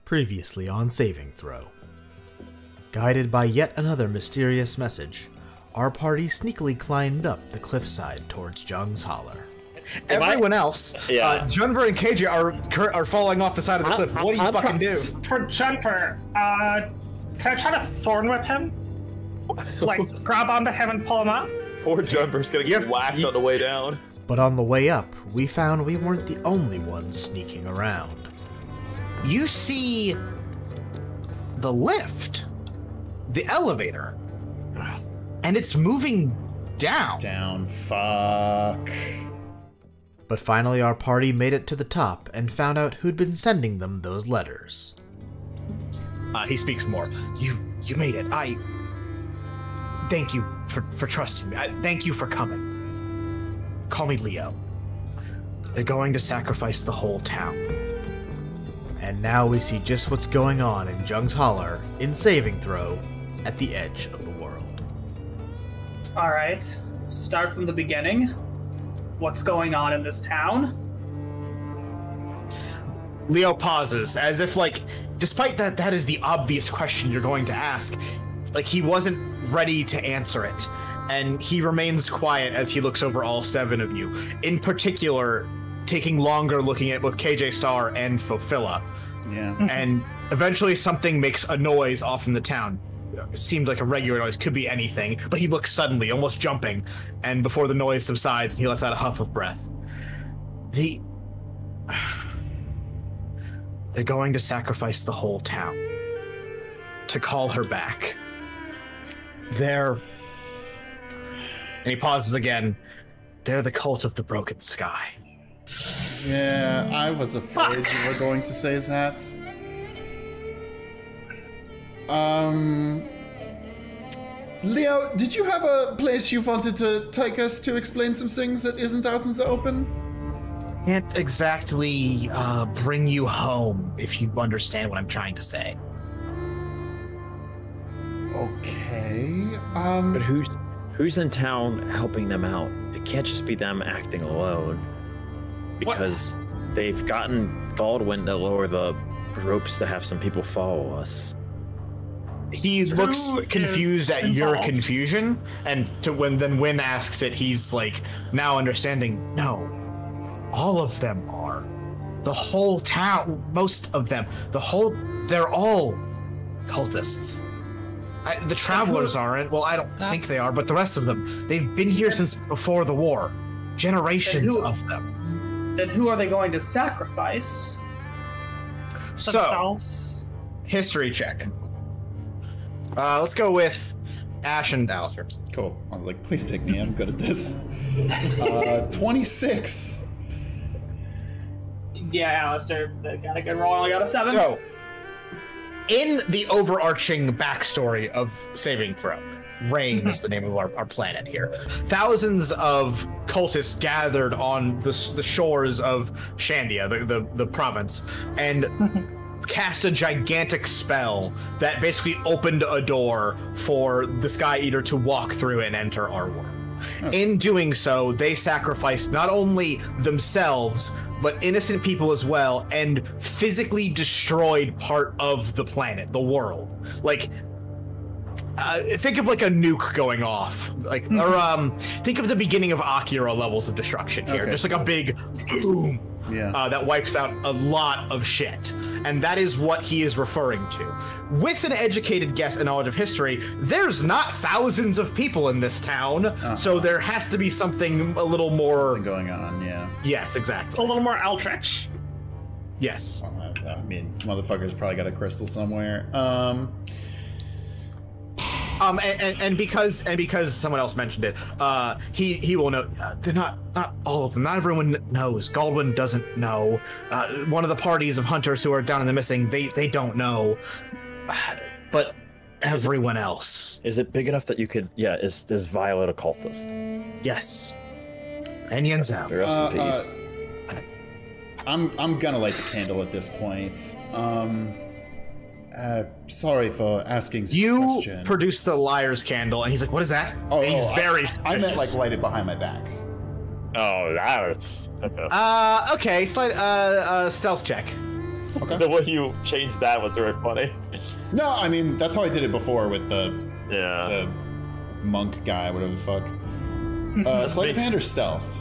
Previously on Saving Throw. Guided by yet another mysterious message, our party sneakily climbed up the cliffside towards Jung's Holler. Everyone else, Junver and KJ are falling off the side of the cliff. What do you fucking do? For Junver, can I try to thorn whip him? Like, grab onto him and pull him up? Poor Junver's gonna get whacked on the way down. But on the way up, we found we weren't the only ones sneaking around. You see the lift, the elevator, and it's moving down. Down, fuck. But finally our party made it to the top and found out who'd been sending them those letters. He speaks more. You made it. Thank you for trusting me. Thank you for coming. Call me Leo. They're going to sacrifice the whole town. And now we see just what's going on in Jung's Holler in Saving Throw at the edge of the world. Alright, start from the beginning. What's going on in this town? Leo pauses, as if, like, despite that is the obvious question you're going to ask, like, he wasn't ready to answer it. And he remains quiet as he looks over all seven of you. In particular, taking longer looking at both KJ Star and Fofilla. Yeah. And eventually something makes a noise off from the town. It seemed like a regular noise, could be anything, but he looks suddenly, almost jumping, and before the noise subsides, he lets out a huff of breath. They're going to sacrifice the whole town to call her back. And he pauses again. They're the cult of the broken sky. Yeah, I was afraid you were going to say that. Leo, did you have a place you wanted to take us to explain some things that isn't out in the open? Can't exactly bring you home, if you understand what I'm trying to say. Okay, But who's in town helping them out? It can't just be them acting alone. Because they've gotten Baldwin to lower the ropes to have some people follow us. He looks confused at your confusion, and when Wynn asks it, he's like, now understanding, no, all of them are. The whole town, most of them, they're all cultists. The travelers aren't, well, I don't think they are, but the rest of them, they've been here since before the war. Generations of them. Then who are they going to sacrifice? Themselves? History check. Let's go with Ash and Alistair. Cool. I was like, please pick me. I'm good at this. 26. Yeah, Alistair got a good roll. I got a 7. So, in the overarching backstory of Saving Throw, Rain is the name of our planet here. Thousands of cultists gathered on the shores of Shandia, the province, and cast a gigantic spell that basically opened a door for the Sky Eater to walk through and enter our world. In doing so, they sacrificed not only themselves, but innocent people as well, and physically destroyed part of the planet, the world. Like, think of like a nuke going off, like, or think of the beginning of Akira levels of destruction here, just like a big boom. Yeah. That wipes out a lot of shit. And that is what he is referring to. With an educated guess and knowledge of history, there's not thousands of people in this town, so there has to be something a little more... Something going on, yeah. Yes, exactly. A little more Eldritch. Yes. I mean, motherfucker's probably got a crystal somewhere. And because someone else mentioned it, he will know. They're not all of them. Not everyone knows. Baldwin doesn't know. One of the parties of hunters who are down in the missing, they don't know. But everyone else. Is it big enough that you could? Yeah. Is Violet a cultist? Yes. And Yenzel. Rest in peace. I'm gonna light the candle at this point. Sorry for asking this question. You produce the liar's candle, and he's like, what is that? Oh, and he's very I meant like light it behind my back. Oh, that's okay. Okay, stealth check. Okay. The way you changed that was very funny. No, I mean that's how I did it before with the Yeah. monk guy, whatever the fuck. Sleight of hand or stealth?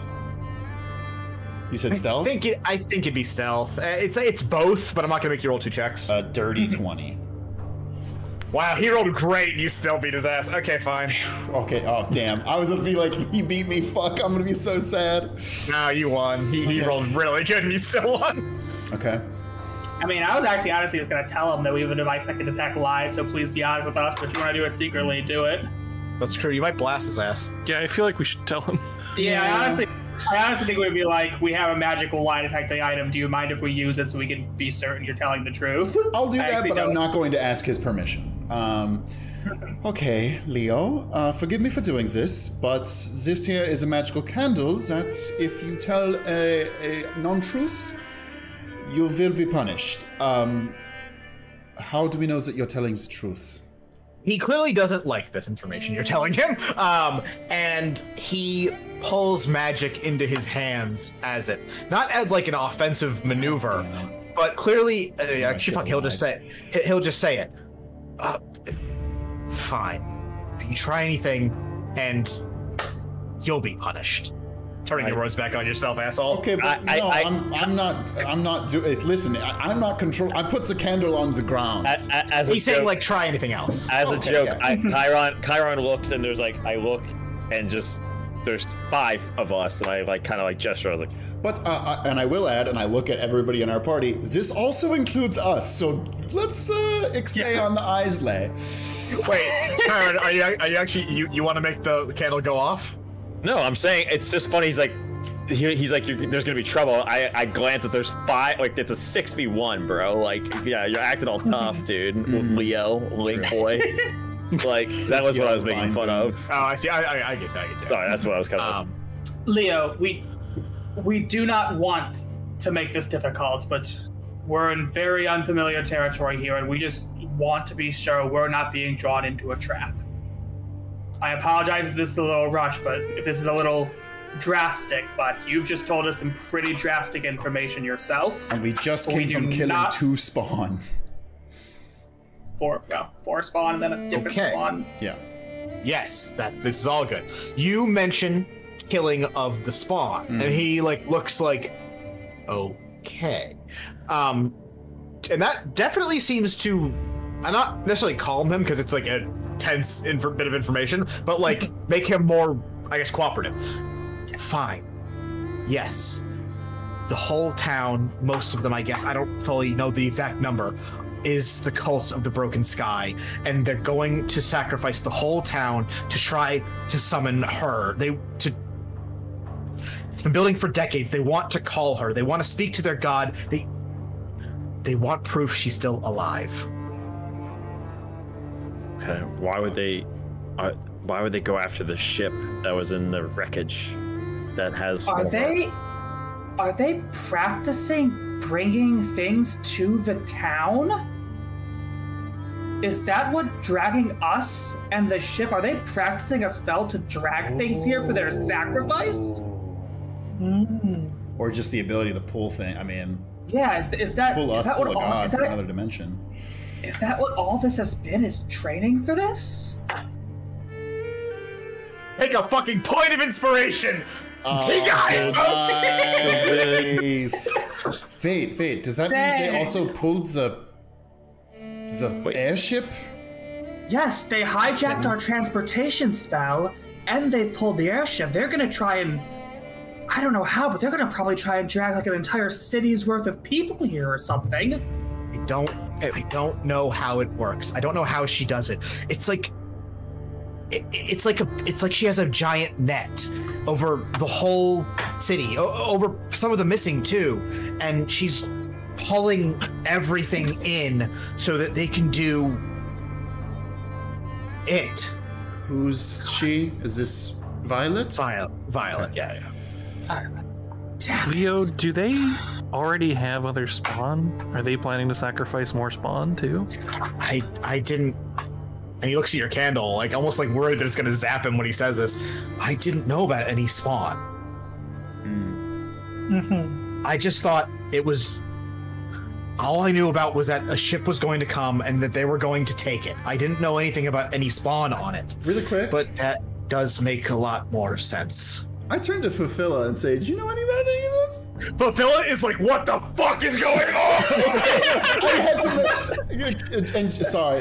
You said stealth? I think it'd be stealth. It's both, but I'm not gonna make you roll 2 checks. Dirty 20. Wow, he rolled great and you still beat his ass. Okay, fine. Okay, oh damn. I was gonna be like, he beat me, fuck, I'm gonna be so sad. No, you won. He rolled really good and you still won. Okay. I mean, I was actually honestly just gonna tell him that we have a device that can detect lies, so please be honest with us, but if you wanna do it secretly, do it. That's true, you might blast his ass. Yeah, I feel like we should tell him. Yeah, I honestly think we'd be like, we have a magical lie detecting item. Do you mind if we use it so we can be certain you're telling the truth? I'll do that, but I'm don't. not going to ask his permission. Okay, Leo, forgive me for doing this, but this here is a magical candle that if you tell a non-truth, you will be punished. How do we know that you're telling the truth? He clearly doesn't like this information you're telling him, and he pulls magic into his hands as it, not as like an offensive maneuver, but clearly, actually, fuck, he'll just say it. Fine. If you try anything, and you'll be punished. Turning your words back on yourself, asshole. Okay, but I'm not doing. Listen, I'm not control. I put the candle on the ground. As He's saying like try anything else. As a joke, yeah. Chiron looks and there's like I look and just there's 5 of us and I like kind of like gesture. I was like, But and I will add, and I look at everybody in our party. This also includes us, so let's stay on the eyes lay. Wait, Chiron, are you actually you want to make the candle go off? no, I'm saying it's just funny. He's like, there's gonna be trouble. I glance at there's 5, like it's a 6v1, bro. Like, yeah, you're acting all tough, dude. Leo, Link boy. Like that was what I was making fun of. Oh, I see. I get you. Sorry, that's what I was kind of. Leo, we do not want to make this difficult, but we're in very unfamiliar territory here, and we just want to be sure we're not being drawn into a trap. I apologize if this is a little rushed, but if this is a little drastic, but you've just told us some pretty drastic information yourself. And we just came from killing 2 spawn. 4 spawn and then a different spawn. Yeah. Yes, this is all good. You mention killing of the spawn, and he like looks like okay, and that definitely seems to not necessarily calm him because it's like a tense bit of information, but like make him more, I guess, cooperative. Fine. Yes, the whole town, most of them, I guess, I don't fully know the exact number, is the cult of the broken sky, and they're going to sacrifice the whole town to try to summon her. It's been building for decades. They want to call her. They want to speak to their god. They want proof she's still alive. Okay, why would they go after the ship that was in the wreckage that has? Are they practicing bringing things to the town? Is that what dragging us and the ship? Are they practicing a spell to drag things here for their sacrifice? Or just the ability to pull things. I mean, yeah. Is that pull us, is that pull what a all, god is from that, another dimension. Is that what all this has been? Is training for this? Take a fucking point of inspiration. He got it. Nice. Wait. Does that mean they also pulled the airship? Yes, they hijacked our transportation spell, and they pulled the airship. They're gonna try and, I don't know how, but they're gonna probably try and drag like an entire city's worth of people here or something. I don't know how it works. I don't know how she does it. It's like it's like she has a giant net over the whole city, over some of the missing too, and she's pulling everything in so that they can do it. Who's she? Is this Violet? Violet, yeah. Damn it. Leo, do they already have other spawn? Are they planning to sacrifice more spawn too? I didn't. And he looks at your candle, like almost like worried that it's gonna zap him when he says this. I didn't know about any spawn. I just thought it was All I knew about was that a ship was going to come and that they were going to take it. I didn't know anything about any spawn on it. Really quick. But that does make a lot more sense. I turn to Fulfilla and say, do you know any about any of this? Fulfilla is like, what the fuck is going on?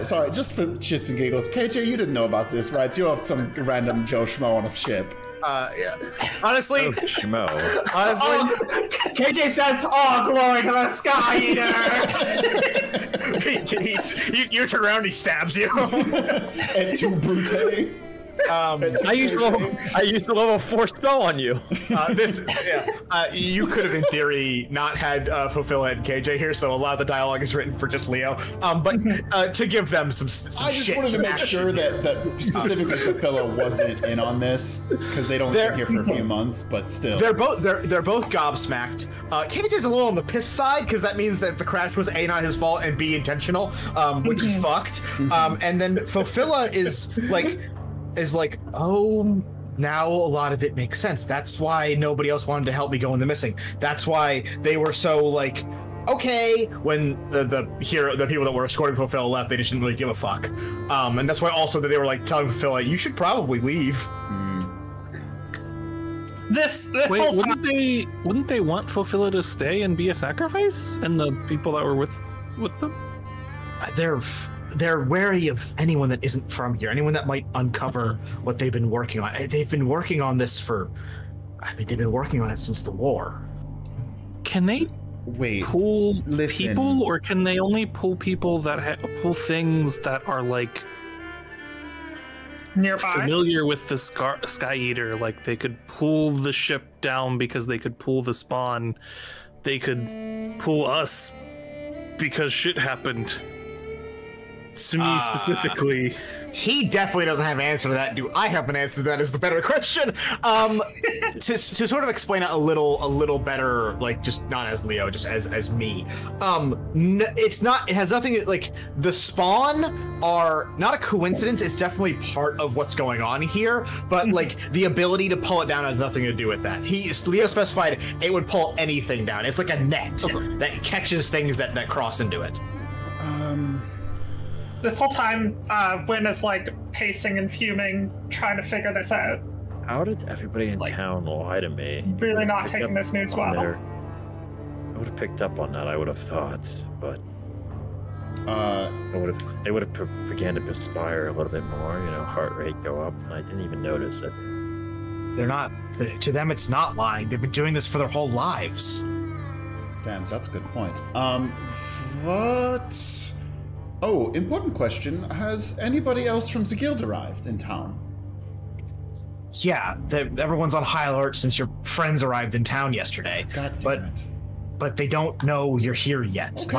Sorry, just for shits and giggles. KJ, you didn't know about this, right? You're some random Joe Schmo on a ship. Yeah. Honestly, Schmo. KJ says, "Oh, glory to the Sky Eater!" you turn around, he stabs you. Et tu, Brute? I used a level 4 spell on you. You could have, in theory, not had Fulfilla and KJ here, so a lot of the dialogue is written for just Leo. But to give them some I just wanted to make sure that specifically Fulfilla wasn't in on this, because they don't been here for a few months, but still. They're both gobsmacked. KJ's a little on the piss side, because that means that the crash was A, not his fault, and B, intentional, which is fucked. And then Fulfilla is like, oh, now a lot of it makes sense. That's why nobody else wanted to help me go in the missing. That's why they were so like, okay, when the people that were escorting Fulfilla left, they just didn't really give a fuck. And that's why also that they were like telling Fulfilla, you should probably leave. This Wait, whole time, wouldn't they want Fulfilla to stay and be a sacrifice? And the people that were with them? They're wary of anyone that isn't from here, anyone that might uncover what they've been working on. They've been working on this they've been working on it since the war. Can they pull people, or can they only pull people that pull things that are like nearby, familiar with the Sky Eater? Like they could pull the ship down because they could pull the spawn. They could pull us because shit happened. To me specifically. He definitely doesn't have an answer to that. Do I have an answer to that is the better question. To sort of explain it a little better, like just not as Leo, just as me. It has nothing, like the spawn are not a coincidence. It's definitely part of what's going on here, but like the ability to pull it down has nothing to do with that. Leo specified it would pull anything down. It's like a net that catches things that cross into it. This whole time, Wynn is like pacing and fuming, trying to figure this out. How did everybody in town lie to me? Really not taking this news well. I would have picked up on that, I would have thought, but they would have began to perspire a little bit more, heart rate go up, and I didn't even notice it. They're not, to them it's not lying. They've been doing this for their whole lives. Damn, that's a good point. Oh, important question. Has anybody else from the guild arrived in town? Yeah, everyone's on high alert since your friends arrived in town yesterday. God damn it. But they don't know you're here yet. Okay,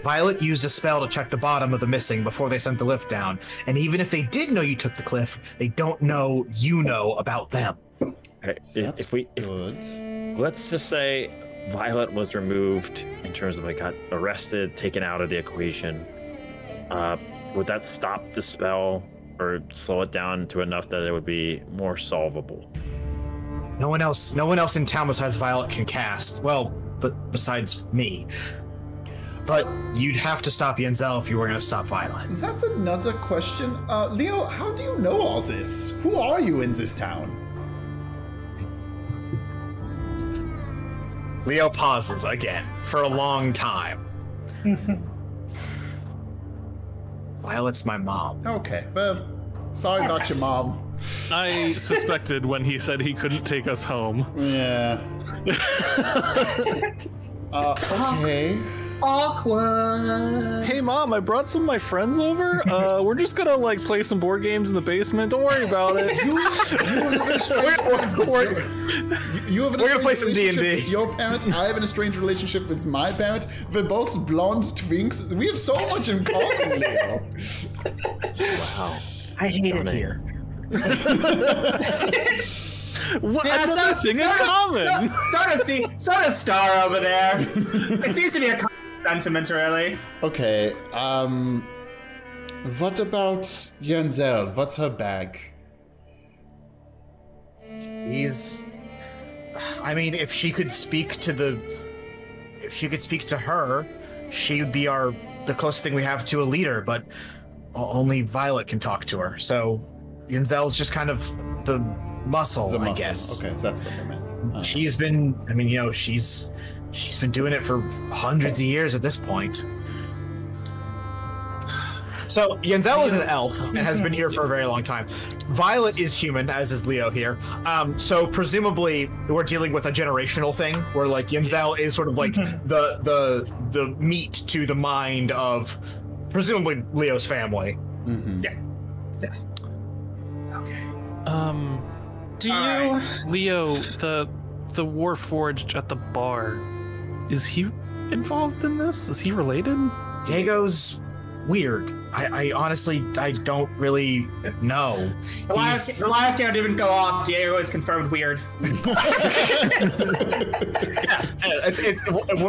Violet used a spell to check the bottom of the missing before they sent the lift down. And even if they did know you took the cliff, they don't know you know about them. Hey, That's good. Let's just say Violet was removed in terms of got arrested, taken out of the equation. Would that stop the spell or slow it down to enough that it would be more solvable? No one else in town besides Violet can cast. Well, but besides me. But you'd have to stop Yenzel if you were going to stop Violet. That's another question. Leo, how do you know all this? Who are you in this town? Leo pauses again for a long time. Violet's my mom. Okay, well, sorry about your mom. I suspected when he said he couldn't take us home. Yeah. Okay. Awkward. Hey Mom, I brought some of my friends over. We're just gonna play some board games in the basement. Don't worry about it. You have an We're gonna play some relationship D&D. with your parent. I have an estranged relationship with my parent. We're both blonde twinks. We have so much in common, Leo. Wow. I hate it here. What another thing in common? So does Star over there. It seems to be a common sentiment, really. Okay, what about Yenzel? What's her bag? I mean, if she could speak to the she could speak to her, she would be the closest thing we have to a leader, but only Violet can talk to her. So Yenzel's just kind of the muscle, I guess. Okay, so that's what I meant. She's been, I mean, you know, she's been doing it for hundreds of years at this point. So Yenzel is an elf and has been here for a very long time. Violet is human, as is Leo here. So presumably we're dealing with a generational thing where like Yenzel is sort of like the meat to the mind of presumably Leo's family. Mm-hmm. Yeah. Okay. Do you, Leo, the Warforged at the bar, is he involved in this? Is he related? Diego's weird. I honestly, I don't really know. The live count didn't go off. Diego is confirmed weird. It's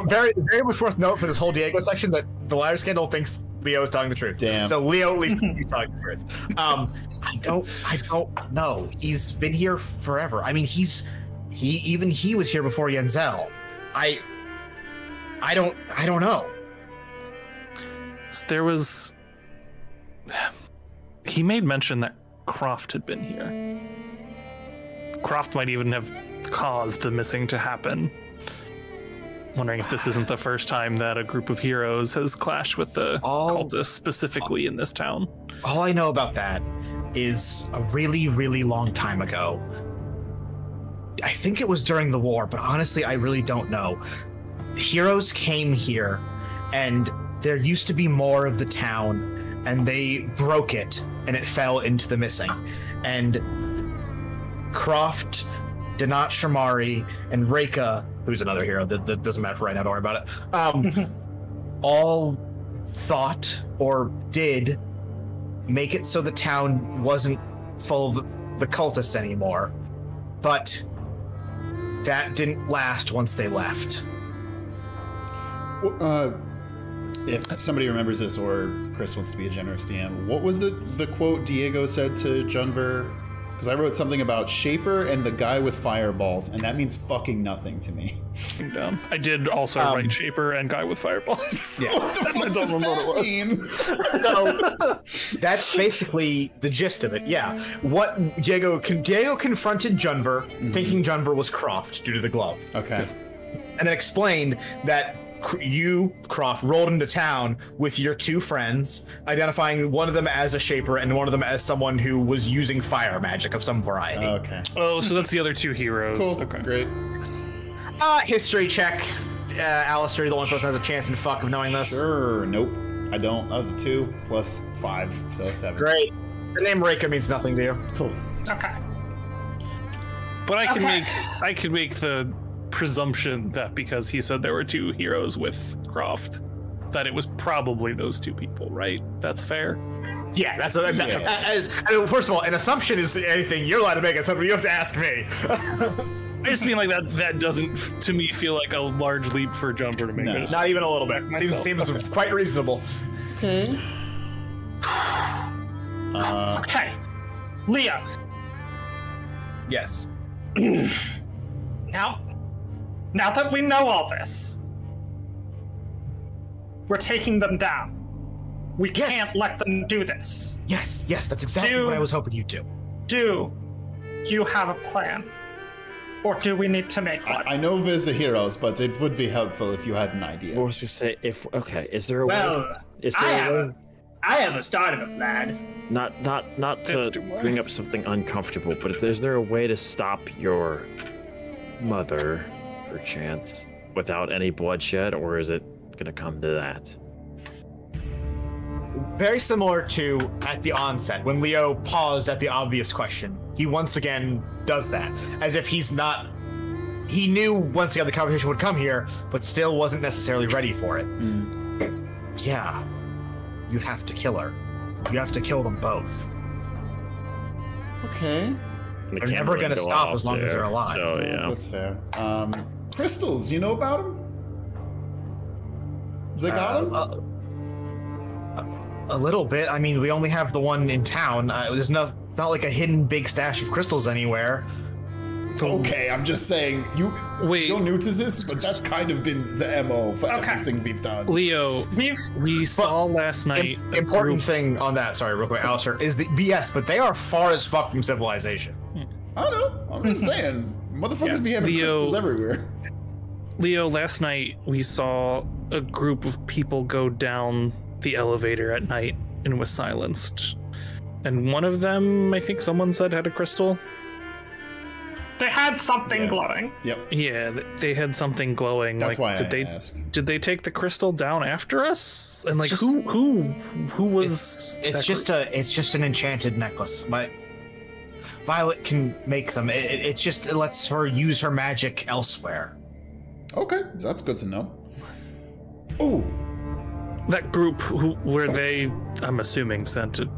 very, very much worth note for this whole Diego section that the liar scandal thinks Leo is telling the truth. Damn. So Leo at least he's telling the truth. I don't know. He's been here forever. I mean, he was here before Yenzel. I don't know. There was... He made mention that Croft had been here. Croft might even have caused the missing to happen. Wondering if this isn't the first time that a group of heroes has clashed with the cultists specifically in this town. All I know about that is a really, really long time ago. I think it was during the war, but honestly, I really don't know. Heroes came here, and there used to be more of the town, and they broke it, and it fell into the missing. And Croft, Donat Shamari, and Reika, who's another hero that doesn't matter for right now, don't worry about it, all thought or did make it so the town wasn't full of the cultists anymore. But that didn't last once they left. If somebody remembers this, or Chris wants to be a generous DM, what was the quote Diego said to Junver? Because I wrote something about Shaper and the guy with fireballs, and that means fucking nothing to me. Down. I did also write Shaper and guy with fireballs. Yeah. What the fuck does that mean? So that's basically the gist of it. Yeah. What Diego confronted Junver, thinking Junver was Croft due to the glove. Okay. And then explained that you, Croft, rolled into town with your two friends, identifying one of them as a Shaper and one of them as someone who was using fire magic of some variety. Okay. Oh, so that's the other two heroes. Cool. Okay. Great. History check. Alistair, you're the one person who has a chance in fuck of knowing this. Sure. Nope. I don't. That was a 2 plus 5, so 7. Great. The name Reika means nothing to you. Cool. Okay. But I can make the presumption that because he said there were two heroes with Croft, that it was probably those two people, right? That's fair. Yeah, that's first of all, an assumption is anything you're allowed to make. It's something you have to ask me. I just mean like that doesn't to me feel like a large leap for Jumper to make. No. Not even a little bit. Seems quite reasonable. Okay. Okay. Leah. Yes. Now that we know all this, we're taking them down. We can't let them do this. Yes, that's exactly what I was hoping you'd do. Do you have a plan? Or do we need to make one? I know there's the heroes, but it would be helpful if you had an idea. I was gonna say, is there a way? Is I there a way? have a start of a plan. Not to bring up something uncomfortable, but is there a way to stop your mother, perchance, without any bloodshed, or is it gonna come to that? Very similar to at the onset, when Leo paused at the obvious question. He once again does that, as if he knew once again the conversation would come here, but still wasn't necessarily ready for it. Yeah, you have to kill her. You have to kill them both. Okay. They're never going to stop as long as they're alive. So, yeah. That's fair. Crystals, you know about them? Has they got them? A little bit. I mean, we only have the one in town. There's not like a hidden big stash of crystals anywhere. Okay, I'm just saying, you're new to this, but that's kind of been the MO for everything we've done. Leo, we saw last night. Important thing on that, sorry, real quick, Alistair, is the BS, but they are far as fuck from civilization. I know. I'm just saying, motherfuckers be having crystals everywhere. Leo, last night we saw a group of people go down the elevator at night and was silenced. And one of them, I think someone said, had a crystal. They had something glowing. Yep. Yeah, they had something glowing. That's why did I they asked. Did they take the crystal down after us? And It's who was? It's just an enchanted necklace. My Violet can make them. It lets her use her magic elsewhere. Okay, that's good to know. Oh, That group were they? I'm assuming sent to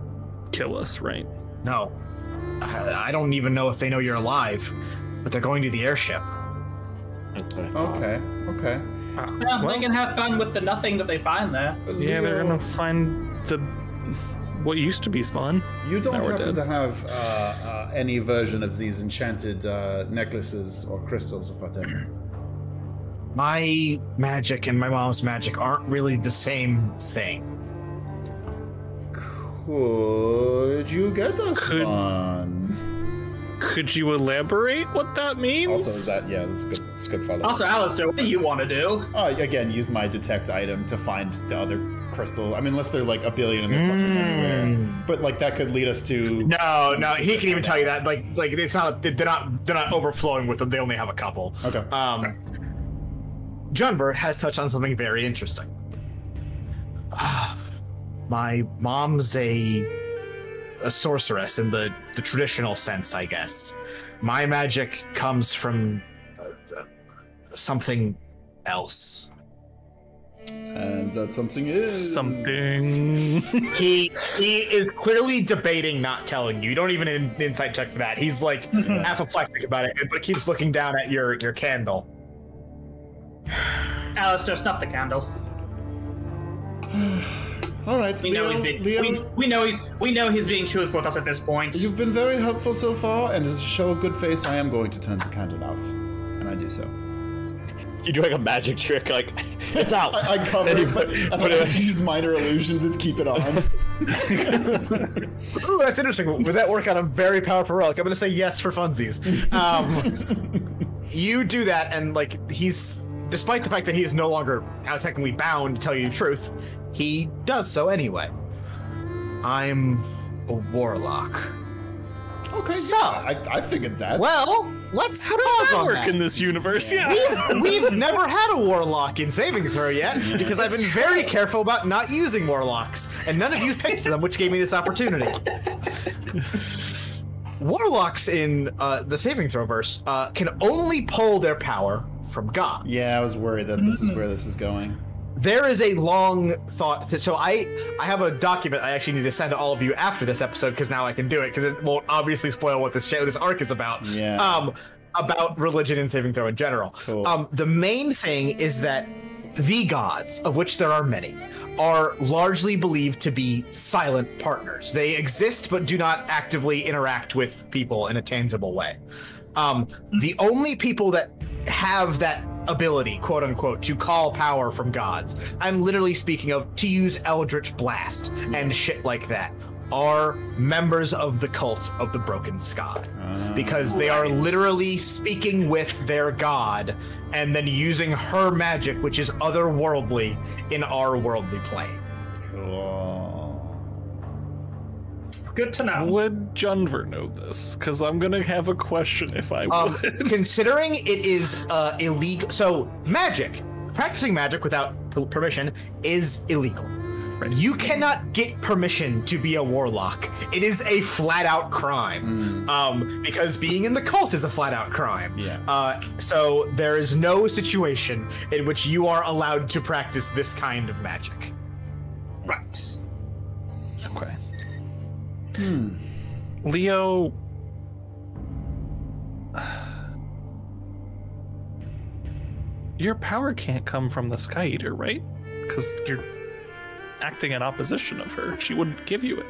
kill us, right? No, I don't even know if they know you're alive, but they're going to the airship. okay. Yeah, they can have fun with the nothing that they find there. Yeah, they're gonna find what used to be Spawn. You don't Now we're happen dead. to have any version of these enchanted necklaces or crystals or whatever? My magic and my mom's magic aren't really the same thing. Could you get us one? Could you elaborate what that means? Also, that's a good follow. Also, Alistair, what do you want to do? Again, use my detect item to find the other crystal. I mean, unless they're like a billion and they're fucking everywhere. But like that could lead us to. No, he can even tell you that. Like it's not. They're not overflowing with them. They only have a couple. Okay. Junber has touched on something very interesting. My mom's a sorceress in the traditional sense, I guess. My magic comes from something else. And that something is Something. He is clearly debating not telling you. You don't even an insight check for that. He's like apoplectic about it, but keeps looking down at your candle. Alistair, snuff the candle. All right, We know he's being. Leo, We know he's being truthful with us at this point. you've been very helpful so far, and as a show of good face, I am going to turn the candle out, and I do so. You do like a magic trick, like it's out. I cover Then you it, but I use minor illusion to keep it on. Ooh, that's interesting. Would that work on a very powerful relic? I'm going to say yes for funsies. You do that, and like he's, despite the fact that he is no longer now technically bound to tell you the truth, he does so anyway. I'm a warlock. Okay, So- yeah, I figured that. Well, let's pause Does that on work that. in this universe? Yeah. We've never had a warlock in saving throw yet because I've been very careful about not using warlocks, and none of you picked them, which gave me this opportunity. Warlocks in the saving throw verse can only pull their power from gods. Yeah, I was worried that this is where this is going. There is a long thought. So I have a document I actually need to send to all of you after this episode because now I can do it because it won't obviously spoil what this arc is about. Yeah. About religion and saving throw in general. Cool. The main thing is that the gods, of which there are many, are largely believed to be silent partners. They exist but do not actively interact with people in a tangible way. The only people that have that ability, quote unquote, to call power from gods, I'm literally speaking of to use Eldritch Blast and shit like that, are members of the cult of the broken sky. Because they are literally speaking with their god and then using her magic, which is otherworldly, in our worldly plane. Cool. Good to know. Would Junver know this? Because I'm gonna have a question if I would. Considering it is illegal, so practicing magic without permission is illegal. You cannot get permission to be a warlock. It is a flat-out crime. Because being in the cult is a flat-out crime. Yeah. So there is no situation in which you are allowed to practice this kind of magic. Right. Okay. Leo. Your power can't come from the Sky Eater, right? Because you're acting in opposition of her. She wouldn't give you it.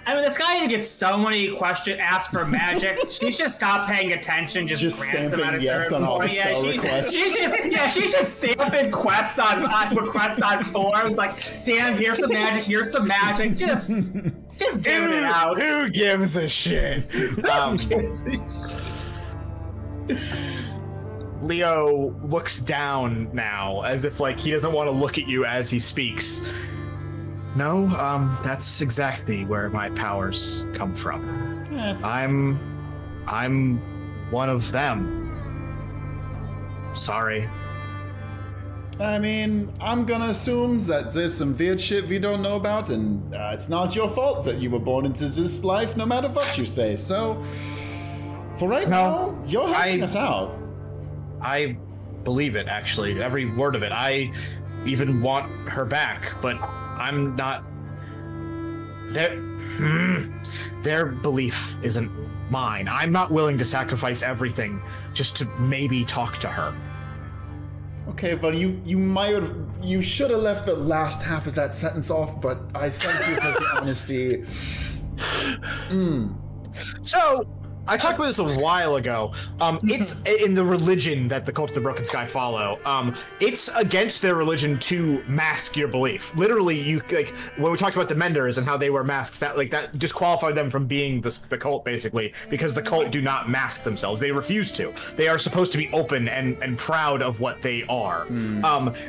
I mean, this guy even gets so many questions asked for magic. She should stop paying attention. Just grants them at a certain point. She's just stamping quests on requests on forums. Like, damn, here's some magic. Here's some magic. Just giving it out. Who gives a shit? Leo looks down now, as if like he doesn't want to look at you as he speaks. No, that's exactly where my powers come from. Yeah, I'm one of them. Sorry. I mean, I'm gonna assume that there's some weird shit we don't know about, and it's not your fault that you were born into this life, no matter what you say. So, for right now, you're helping us out. I believe it, actually. Every word of it. I even want her back, but I'm not... Their belief isn't mine. I'm not willing to sacrifice everything just to maybe talk to her. Okay, well, you should have left the last half of that sentence off, but I thank you for the honesty. So, I talked about this a while ago. It's in the religion that the Cult of the Broken Sky follow. It's against their religion to mask your belief. Literally, you like when we talked about the Menders and how they wear masks, that disqualified them from being the cult, basically, because the cult do not mask themselves. They refuse to. They are supposed to be open and proud of what they are.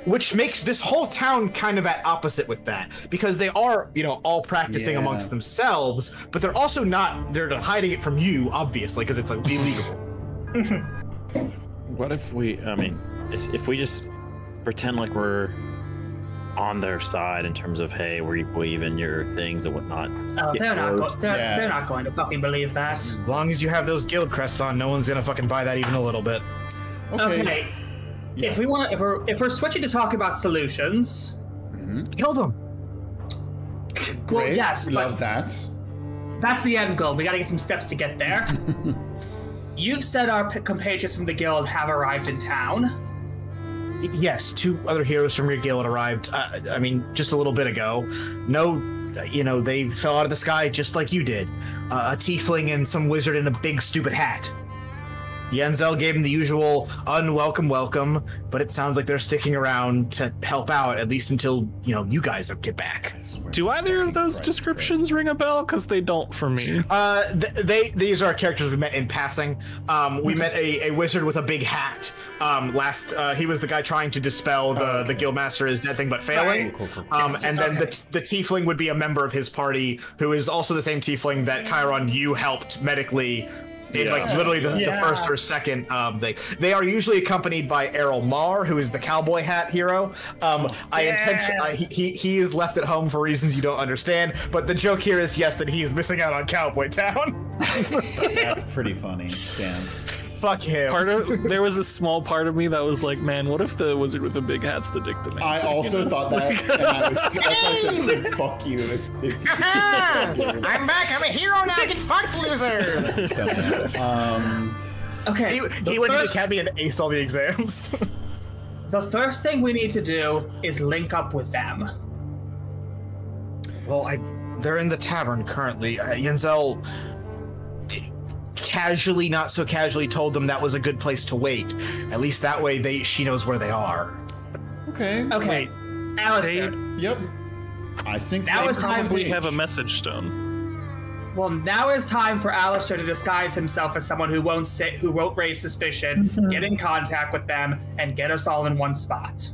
Which makes this whole town kind of at opposite with that, because they are, all practicing amongst themselves, but they're also not. They're hiding it from you, obviously, because it's illegal. What if we, if we just pretend like we're on their side in terms of, hey, we believe in your things and whatnot. Oh, they're not going to fucking believe that. As long as you have those guild crests on, no one's gonna fucking buy that even a little bit. Okay. Yeah. If we're switching to talk about solutions, kill them. Well, yes, love that. That's the end goal. We got to get some steps to get there. You've said our compatriots from the guild have arrived in town. Yes, 2 other heroes from your guild arrived. Just a little bit ago. No, they fell out of the sky just like you did. A tiefling and some wizard in a big stupid hat. Yenzel gave him the usual unwelcome welcome, but it sounds like they're sticking around to help out, at least until, you guys get back. Do either of those descriptions ring a bell? Because they don't for me. These are characters we met in passing. We met a wizard with a big hat. He was the guy trying to dispel the guildmaster is dead thing, but failing. Cool. And then the tiefling would be a member of his party, who is also the same tiefling that Chiron, you helped medically in literally the first or second thing. They are usually accompanied by Errol Mar, who is the cowboy hat hero. He is left at home for reasons you don't understand, but the joke here is, yes, that he is missing out on Cowboy Town. That's pretty funny. Damn. Fuck him. There was a small part of me that was like, man, what if the wizard with the big hat's the dictamancer? I also thought that, and I said, please fuck you. If I'm back. I'm a hero now. Get fucked, loser. Okay. He went to the academy and aced all the exams. The first thing we need to do is link up with them. Well, they're in the tavern currently. Yenzel casually, not so casually, told them that was a good place to wait. At least that way she knows where they are. Okay. Alistair. Yep. I think now is time we have a message stone. Well, now is time for Alistair to disguise himself as someone who won't raise suspicion, get in contact with them, and get us all in one spot.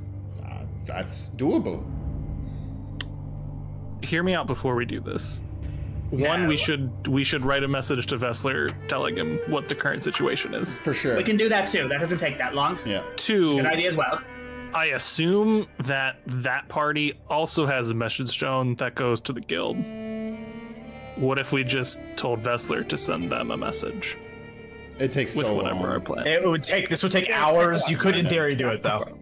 That's doable. Hear me out before we do this. One, we should write a message to Vessler telling him what the current situation is. For sure. We can do that too. That doesn't take that long. Yeah. 2, good idea as well. I assume that party also has a message stone that goes to the guild. What if we just told Vessler to send them a message? It takes with so whatever long. our plan. This would take hours. You could in theory do it though.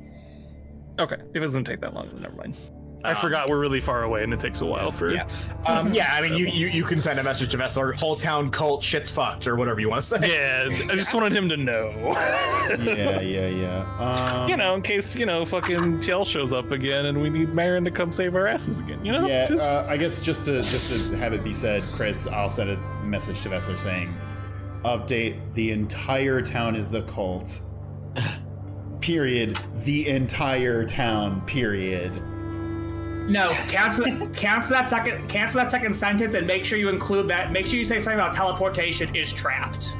Okay, if it doesn't take that long, then never mind. I forgot we're really far away, and it takes a while for. Yeah. I mean, you can send a message to Vessler, whole town cult, shit's fucked, or whatever you want to say. Yeah, I just wanted him to know. Yeah. In case fucking TL shows up again, and we need Marin to come save our asses again. Yeah. I guess just to have it be said, Chris, I'll send a message to Vessler saying, "Update: the entire town is the cult. Period. The entire town. Period." No, cancel that second sentence and make sure you include that. Make sure you say something about teleportation is trapped.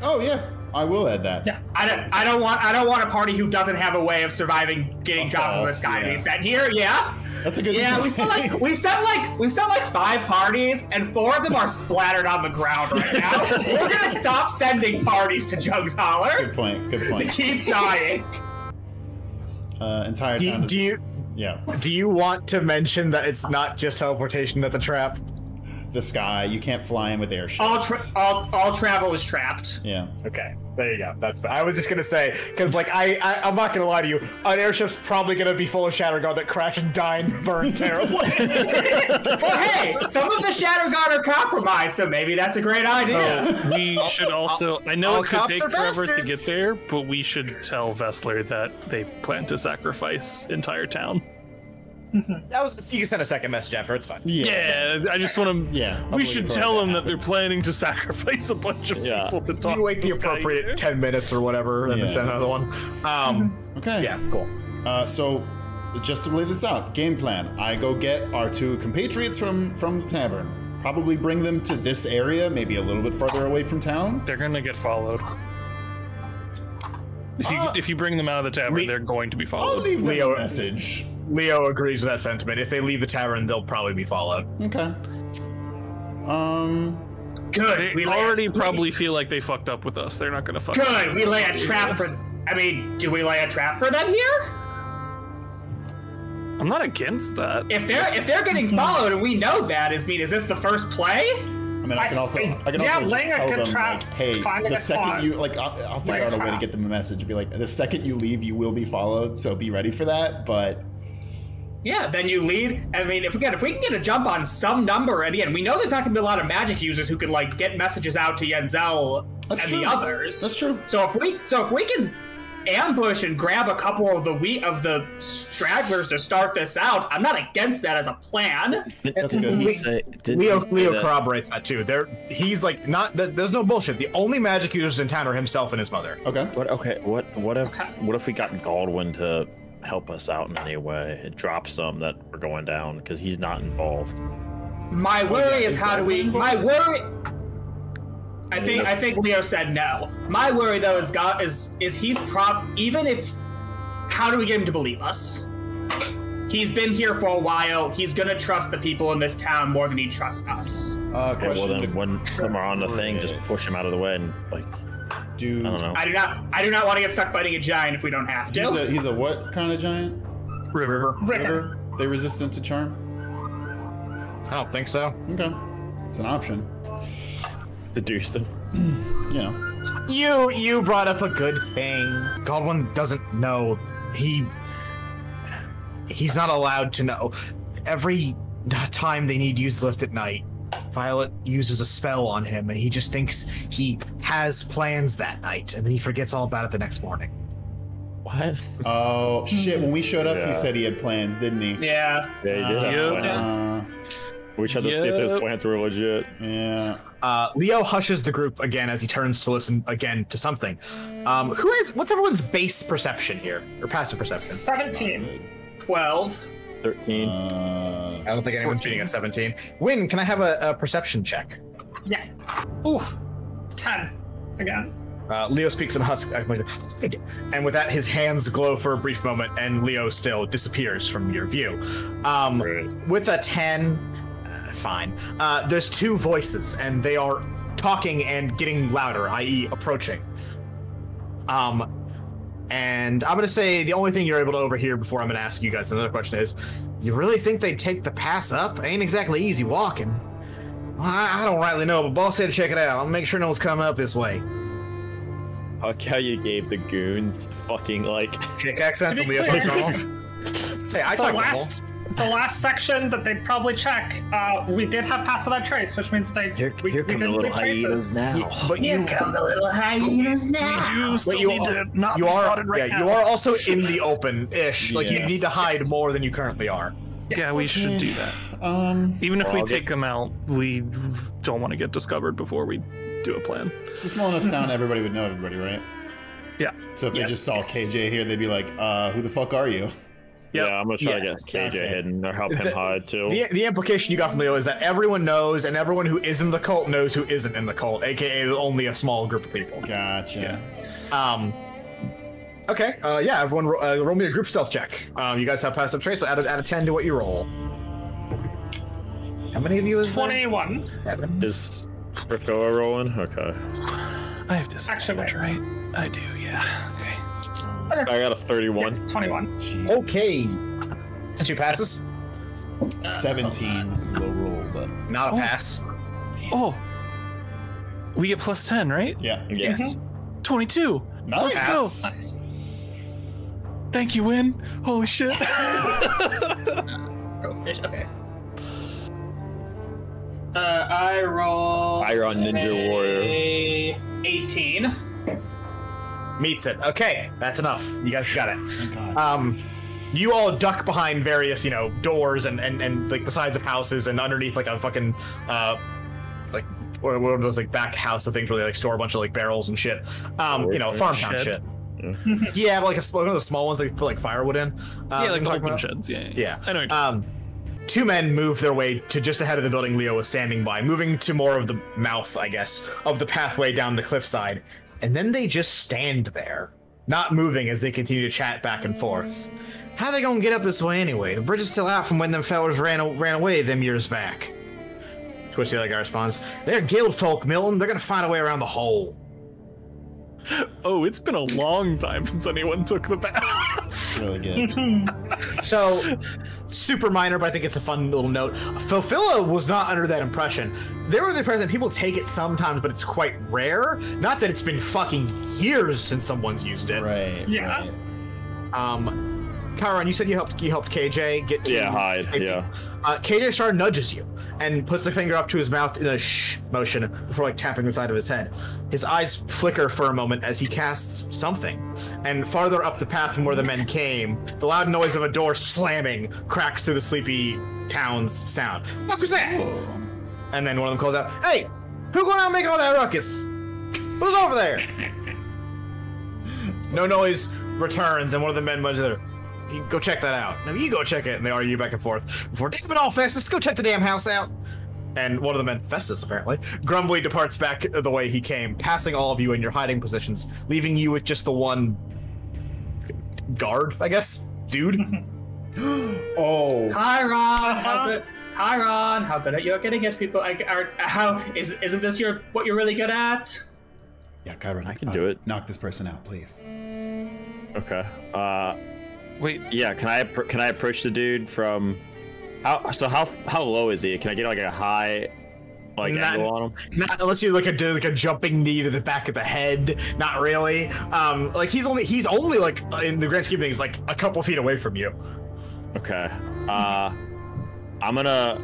Oh yeah, I will add that. Yeah, I don't want a party who doesn't have a way of surviving getting dropped from the sky to be sent here. Yeah, that's a good. Yeah, we've sent like 5 parties, and 4 of them are splattered on the ground right now. We're gonna stop sending parties to Jug's Holler. Good point. They keep dying. Entire town. Yeah. Do you want to mention that it's not just teleportation that's a trap? The sky. You can't fly in with airships. All travel is trapped. Yeah. Okay. There you go. That's. I was just gonna say because I'm not gonna lie to you. An airship's probably gonna be full of Shatterguard that crash and die and burn terribly. Well, hey, some of the Shatterguard are compromised, so maybe that's a great idea. We should also. I know it could take forever to get there, but we should tell Vessler that they plan to sacrifice entire town. You can send a second message after. It's fine. Yeah, I just want to. Yeah, we should tell them that they're planning to sacrifice a bunch of people to talk. You wait the appropriate 10 minutes or whatever, and then send another one. Okay. Yeah. Cool. So, just to lay this out, game plan: I go get our 2 compatriots from the tavern. Probably bring them to this area, maybe a little bit farther away from town. They're gonna get followed. If you bring them out of the tavern, they're going to be followed. I'll leave them a message. Leo agrees with that sentiment. If they leave the tavern, they'll probably be followed. Okay. Good. They already probably feel like they fucked up with us. They're not gonna fuck. Good. We lay a trap for. I mean, do we lay a trap for them here? I'm not against that. If they're getting followed and we know that, is this the first play? I mean, I can also just tell them, like, hey, the second you, like, I'll figure out a way to get them a message and be like, the second you leave, you will be followed, so be ready for that, but... Yeah, then you lead. I mean, if we can get a jump on some number, and again, we know there's not going to be a lot of magic users who can, like, get messages out to Yenzel the others. That's true. So if we can ambush and grab a couple of the stragglers to start this out, I'm not against that as a plan. That's good. Leo corroborates that too. He's like there's no bullshit. The only magic users in town are himself and his mother. Okay. What if we got Galdwin to help us out in any way? It drops them that we're going down because he's not involved. My worry is how do we? My worry. I think Leo said no. My worry though is he's even if, how do we get him to believe us? He's been here for a while. He's gonna trust the people in this town more than he trusts us. Okay, well then, when some are on the thing, just push him out of the way and like. I don't know. I do not want to get stuck fighting a giant if we don't have to. He's a what kind of giant? River. They resistant to charm? I don't think so. Okay, it's an option. Seduce him. You know. You brought up a good thing. Galdwin doesn't know. He's not allowed to know. Every time they need to use the lift at night, Violet uses a spell on him, and he just thinks he has plans that night, and then he forgets all about it the next morning. What? Oh shit! When we showed up, he said he had plans, didn't he? Yeah. Yeah, he did have plans. We tried to see if the plans were legit. Yeah. Leo hushes the group again as he turns to listen again to something. What's everyone's base perception here? Or passive perception? 17. 12. 13. I don't think anyone's beating a 17. Win, can I have a perception check? Yeah. Oof. 10. Again. Leo speaks in husk, and with that, his hands glow for a brief moment, and Leo still disappears from your view. With a 10, fine. There's 2 voices, and they are talking and getting louder, i.e. approaching. And I'm going to say the only thing you're able to overhear before I'm going to ask you guys another question is, you really think they'd take the pass up? Ain't exactly easy walking. Well, I don't rightly know, but boss said to check it out. I'll make sure no one's coming up this way. Fuck how you gave the goons fucking like kick accents and Leo. Hey, I talk the last section that they'd probably check, we did have pass without trace, which means Here come the didn't little leave traces. hyenas now. But Here come the little hyenas now. You still you need to not you be are spotted right now. you are also in the open-ish. Like you Yes. need to hide more than you currently are. Yeah, we should do that. Even if we take them out, we don't want to get discovered before we do a plan. It's a small enough town everybody would know everybody, right? Yeah. So if they just saw KJ here, they'd be like, who the fuck are you? Yeah, I'm gonna try to get Yes, KJ okay. hidden or help him hide too. The implication you got from Leo is that everyone knows, and everyone who is in the cult knows who isn't in the cult, aka only a small group of people. Gotcha. Okay. Yeah. Everyone, roll me a group stealth check. You guys have passive trace, so add a 10 to what you roll. How many of you is there? 21. Is Rafilla rolling? Okay. I have disadvantage, right? I do, yeah. Okay. I got a 31. 21. Okay. 2 passes. 17 is a low roll, but Not a pass. Oh, we get plus 10, right? yeah. Yes. 22. Nice. Pass. Thank you, Win. Holy shit. Go fish. Okay. I roll. Iron Ninja Warrior. a 18. Meets it. Okay, that's enough. You guys got it. Thank God. You all duck behind various, doors and like the sides of houses and underneath like a fucking like one of those like back house of things where they like store a bunch of like barrels and shit. Farm town Shed. shit. Yeah, but like one of those small ones they put like firewood in. Yeah, like you know what I'm open talking sheds. Yeah. Yeah. I know. What you're 2 men move their way to just ahead of the building Leo was standing by, moving to more of the mouth, I guess, of the pathway down the cliffside. And then they just stand there, not moving as they continue to chat back and forth. How they gonna get up this way anyway? The bridge is still out from when them fellas ran away them years back. To which the other guy responds, they're guild folk, Milton. They're gonna find a way around the hole. Oh, it's been a long time since anyone took the path. It's really good. So, super minor, but I think it's a fun little note. Philphila was not under that impression. They were the impression that people take it sometimes, but it's quite rare. Not that it's been fucking years since someone's used it. Right. Yeah. Right. Kyron, you said you helped KJ get to hide. safety. Yeah. KJ Star nudges you and puts a finger up to his mouth in a shh motion before like tapping the side of his head. His eyes flicker for a moment as he casts something. And farther up the path from where the men came, the loud noise of a door slamming cracks through the sleepy town's sound. What was that? And then one of them calls out, "Hey, who going out making all that ruckus? Who's over there?" No noise returns, and one of the men mutters there, "You go check that out." "No, you go check it." And they argue back and forth. "Before taking it all, Festus, go check the damn house out." And one of the men, Festus apparently, grumbly departs back the way he came, passing all of you in your hiding positions, leaving you with just the one guard, I guess, dude. Oh. Chiron, how good at you at getting at people? Isn't this what you're really good at? Yeah, Kyron. I can do it. Knock this person out, please. Okay. Wait. Yeah. Can I approach the dude from? How low is he? Can I get like a high, angle on him? Not unless you like a jumping knee to the back of the head. Not really. He's only like in the grand scheme of things like a couple feet away from you. Okay. I'm gonna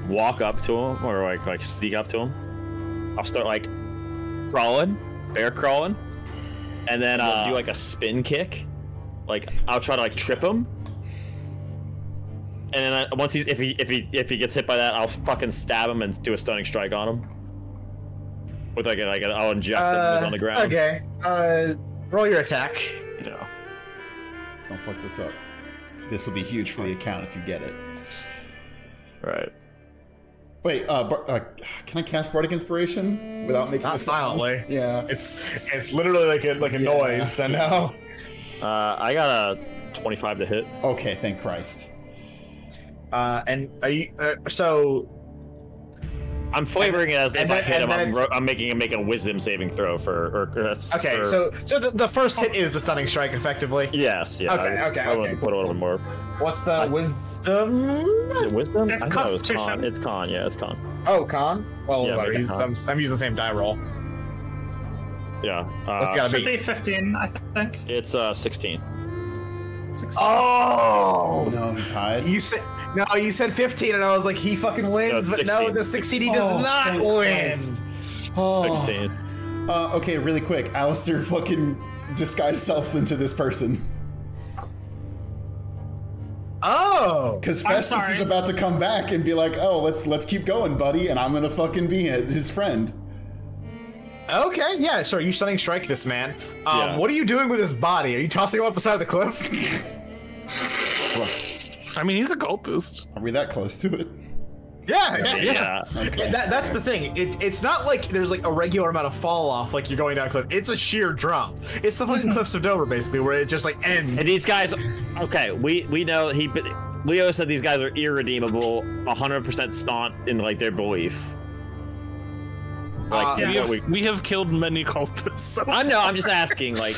walk up to him or like sneak up to him. I'll start like crawling, bear crawling, and then do like a spin kick. Like I'll try to like trip him, and then once if he gets hit by that, I'll fucking stab him and do a stunning strike on him. With I'll inject him on the ground. Okay. Roll your attack. Yeah. Don't fuck this up. This will be huge for the account if you get it. Right. Wait, can I cast Bardic Inspiration without making Not a sound? silently. Yeah. It's literally like a noise. So no. I got a 25 to hit. Okay, thank Christ. And are you so? I'm flavoring it as if I hit him. then I'm making him make a wisdom saving throw for. Okay, so the first hit is the stunning strike, effectively. Yes. Yeah. Okay. I want to put a little bit more. What's the wisdom? Is it wisdom? It's I thought it was Constitution. con. It's con. Yeah, it's con. Oh, con. Well, Yeah, whatever. make it con. I'm using the same die roll. Yeah. What's it gotta Should be? be 15, I think. It's 16. Oh! No, he's tied? You said no. You said 15, and I was like, he fucking wins. No, but no, the 16 he does not thank win. Christ. Oh. 16. Okay, really quick. Alistair fucking disguise selves into this person. Oh, Because Festus is about to come back and be like, "Oh, let's keep going, buddy," and I'm gonna fucking be his friend. okay, yeah. So you stunning strike this man. Yeah. What are you doing with his body? Are you tossing him off the side of the cliff? I mean, he's a cultist. Are we that close to it? Yeah. Okay. That's the thing. It's not like there's like a regular amount of fall off like you're going down a cliff. It's a sheer drop. It's the fucking cliffs of Dover basically, where it just like ends. And these guys, okay, we know Leo said these guys are irredeemable, 100% staunch in like their belief. Like We have killed many cultists. So I'm just asking. Like,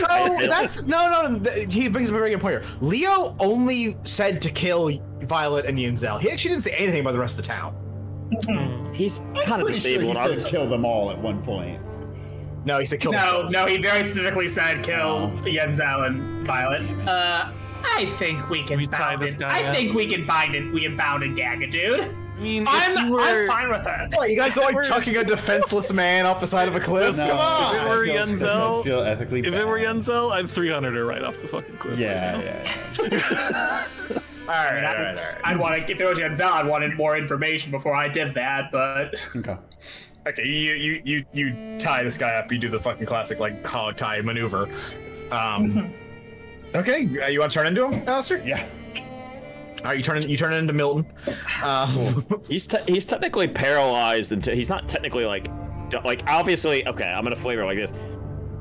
No. He brings up a very good point here. Leo only said to kill Violet and Yinzel. He actually didn't say anything about the rest of the town. he's I'm kind of pretty sure disabled. he said kill them all at one point. No, he said kill them both. No, he very specifically said kill Yenzel and Violet. I think we can tie bound this it. guy I up. think we can bind it. We can bound and gag it, dude. I mean, if I'm you were, fine with that. What, you guys are like chucking a defenseless man off the side of a cliff? No, Come on! If it were that Yenzel- does feel ethically if bad. it were Yenzel, I'd 300 her right off the fucking cliff. Yeah. All right. I'd want to. If it was Yenzel, I wanted more information before I did that. But Okay. Okay, you tie this guy up. You do the fucking classic like hog tie maneuver. Okay, you want to turn into him, Alistair? Yeah. All right, you turn it into Milton. He's technically paralyzed until he's not technically like obviously. Okay, I'm gonna flavor it like this.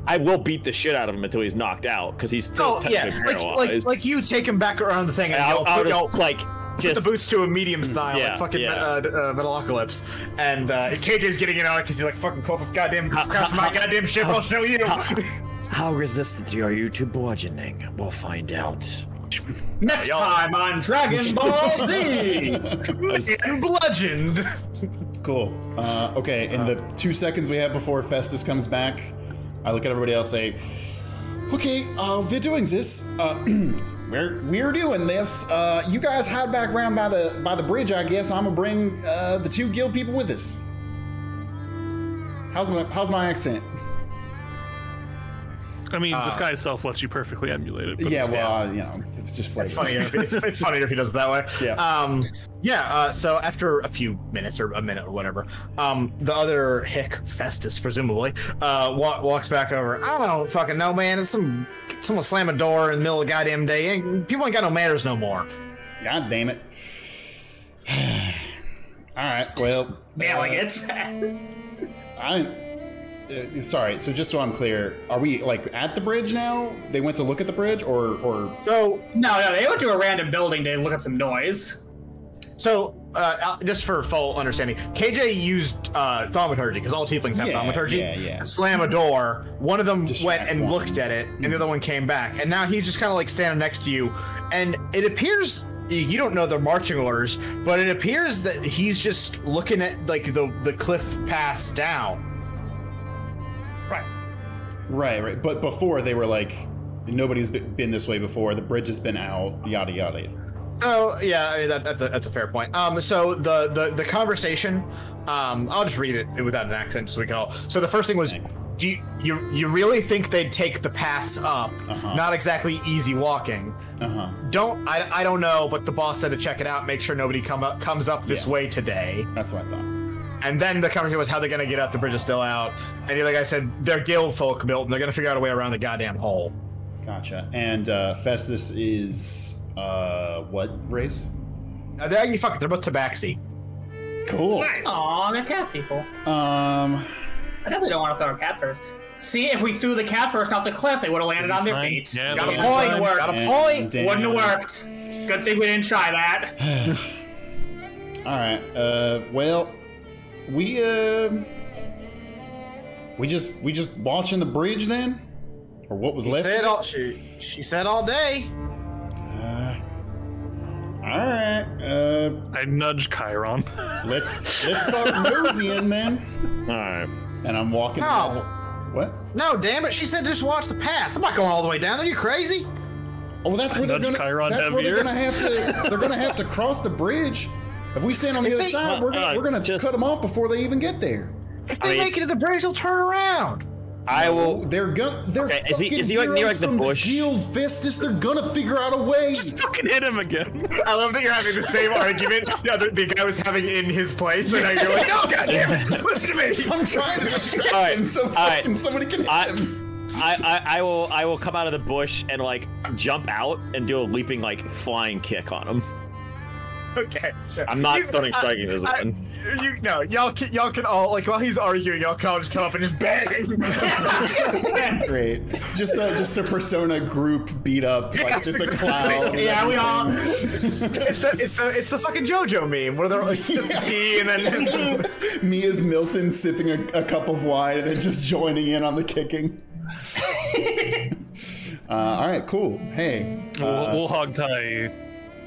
I will beat the shit out of him until he's knocked out because he's still technically paralyzed. like you take him back around the thing and I'll put the boots to a medium style, Yeah, like fucking yeah. Metalocalypse. And KJ's getting it on because he's like, fucking cultist, goddamn, crash my goddamn ship, I'll show you. How resistant are you to bludgeoning? We'll find out. next time on Dragon Ball Z. And bludgeoned. Cool. Okay, in the 2 seconds we have before Festus comes back, I look at everybody else and say, okay, we're doing this. We're doing this. You guys hide back around by the bridge, I guess. I'm gonna bring the 2 guild people with us. How's my accent? I mean, disguise self lets you perfectly emulate it. But Yeah, well, you know, it's just flavor. It's funnier. It's funnier if he does it that way. Yeah. So after a few minutes or a minute or whatever, the other hick, Festus presumably, walks back over. I don't fucking know, man. It's someone slam a door in the middle of the goddamn day. People ain't got no manners no more. God damn it. All right. Well, Delegates. sorry. So just so I'm clear, are we like at the bridge now? They went to look at the bridge, or So No, they went to a random building to look at some noise. Just for full understanding, KJ used thaumaturgy because all tieflings have thaumaturgy. Yeah. Slam a door. One of them Distract went and one. looked at it, and the other one came back. And now he's just kind of like standing next to you, and it appears you don't know the marching orders, but it appears that he's just looking at like the cliff paths down. Right. But before they were like, nobody's been this way before. The bridge has been out. Yada yada. Oh yeah, I mean, that's a fair point. So the conversation, I'll just read it without an accent so we can all. So the first thing was, Thanks. do you really think they'd take the paths up? Not exactly easy walking. I don't know, but the boss said to check it out, make sure nobody comes up this way today. That's what I thought. And then the conversation was how they're gonna get up. The bridge is still out. And the other guy said they're guild folk built, and they're gonna figure out a way around the goddamn hole. Gotcha. And Festus is what race? They're both tabaxi. Cool. Aw, they're cat people. Um. I definitely don't want to throw a cat person. See, if we threw the cat person off the cliff, they would have landed on their fine. feet. Yeah, Got a they'll point. be Got a point. Wouldn't have worked. Good thing we didn't try that. All right. Well, we just watching the bridge then, or what was left? She said all day. All right. I nudge Chiron. Let's start moseying then. All right. And I'm walking. No. What? No, damn it. She said just watch the path. I'm not going all the way down there. You crazy? Oh, well, that's where they're gonna. Chiron That's where they're heavier. gonna have to. They're gonna have to cross the bridge. If we stand on the other side, we're gonna cut them off before they even get there. If they make it to the bridge, they'll turn around. I will. They're Okay, is he like near like the from bush? The Guild Festus, they're gonna figure out a way. Just fucking hit him again. I love that you're having the same argument the guy was having in his place, and now you're like, no, goddamn, listen to me. I'm trying to distract him so fucking somebody can hit him. I will come out of the bush and like jump out and do a leaping like flying kick on him. Okay, sure. I'm not starting striking this one. Y'all can all like while he's arguing, y'all can all just come up and just bang. Great. Just a persona group beat up, like just a cloud. Yeah, we all. It's the fucking JoJo meme where they're like sipping tea and then Me as Milton sipping a cup of wine and then just joining in on the kicking. All right, cool. Hey, We'll hog tie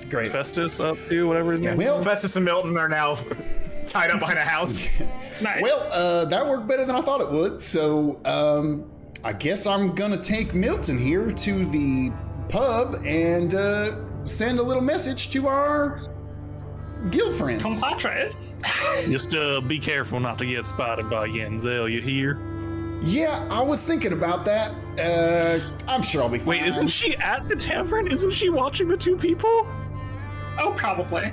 great. Festus up to whatever his name is. Well, Festus and Milton are now tied up behind a house. Nice. well, that worked better than I thought it would. So, I guess I'm gonna take Milton here to the pub and send a little message to our guild friends. Compatriots. Just be careful not to get spotted by Yenzel, you hear? Yeah, I was thinking about that. I'm sure I'll be fine. Wait, isn't she at the tavern? Isn't she watching the two people? Oh, probably.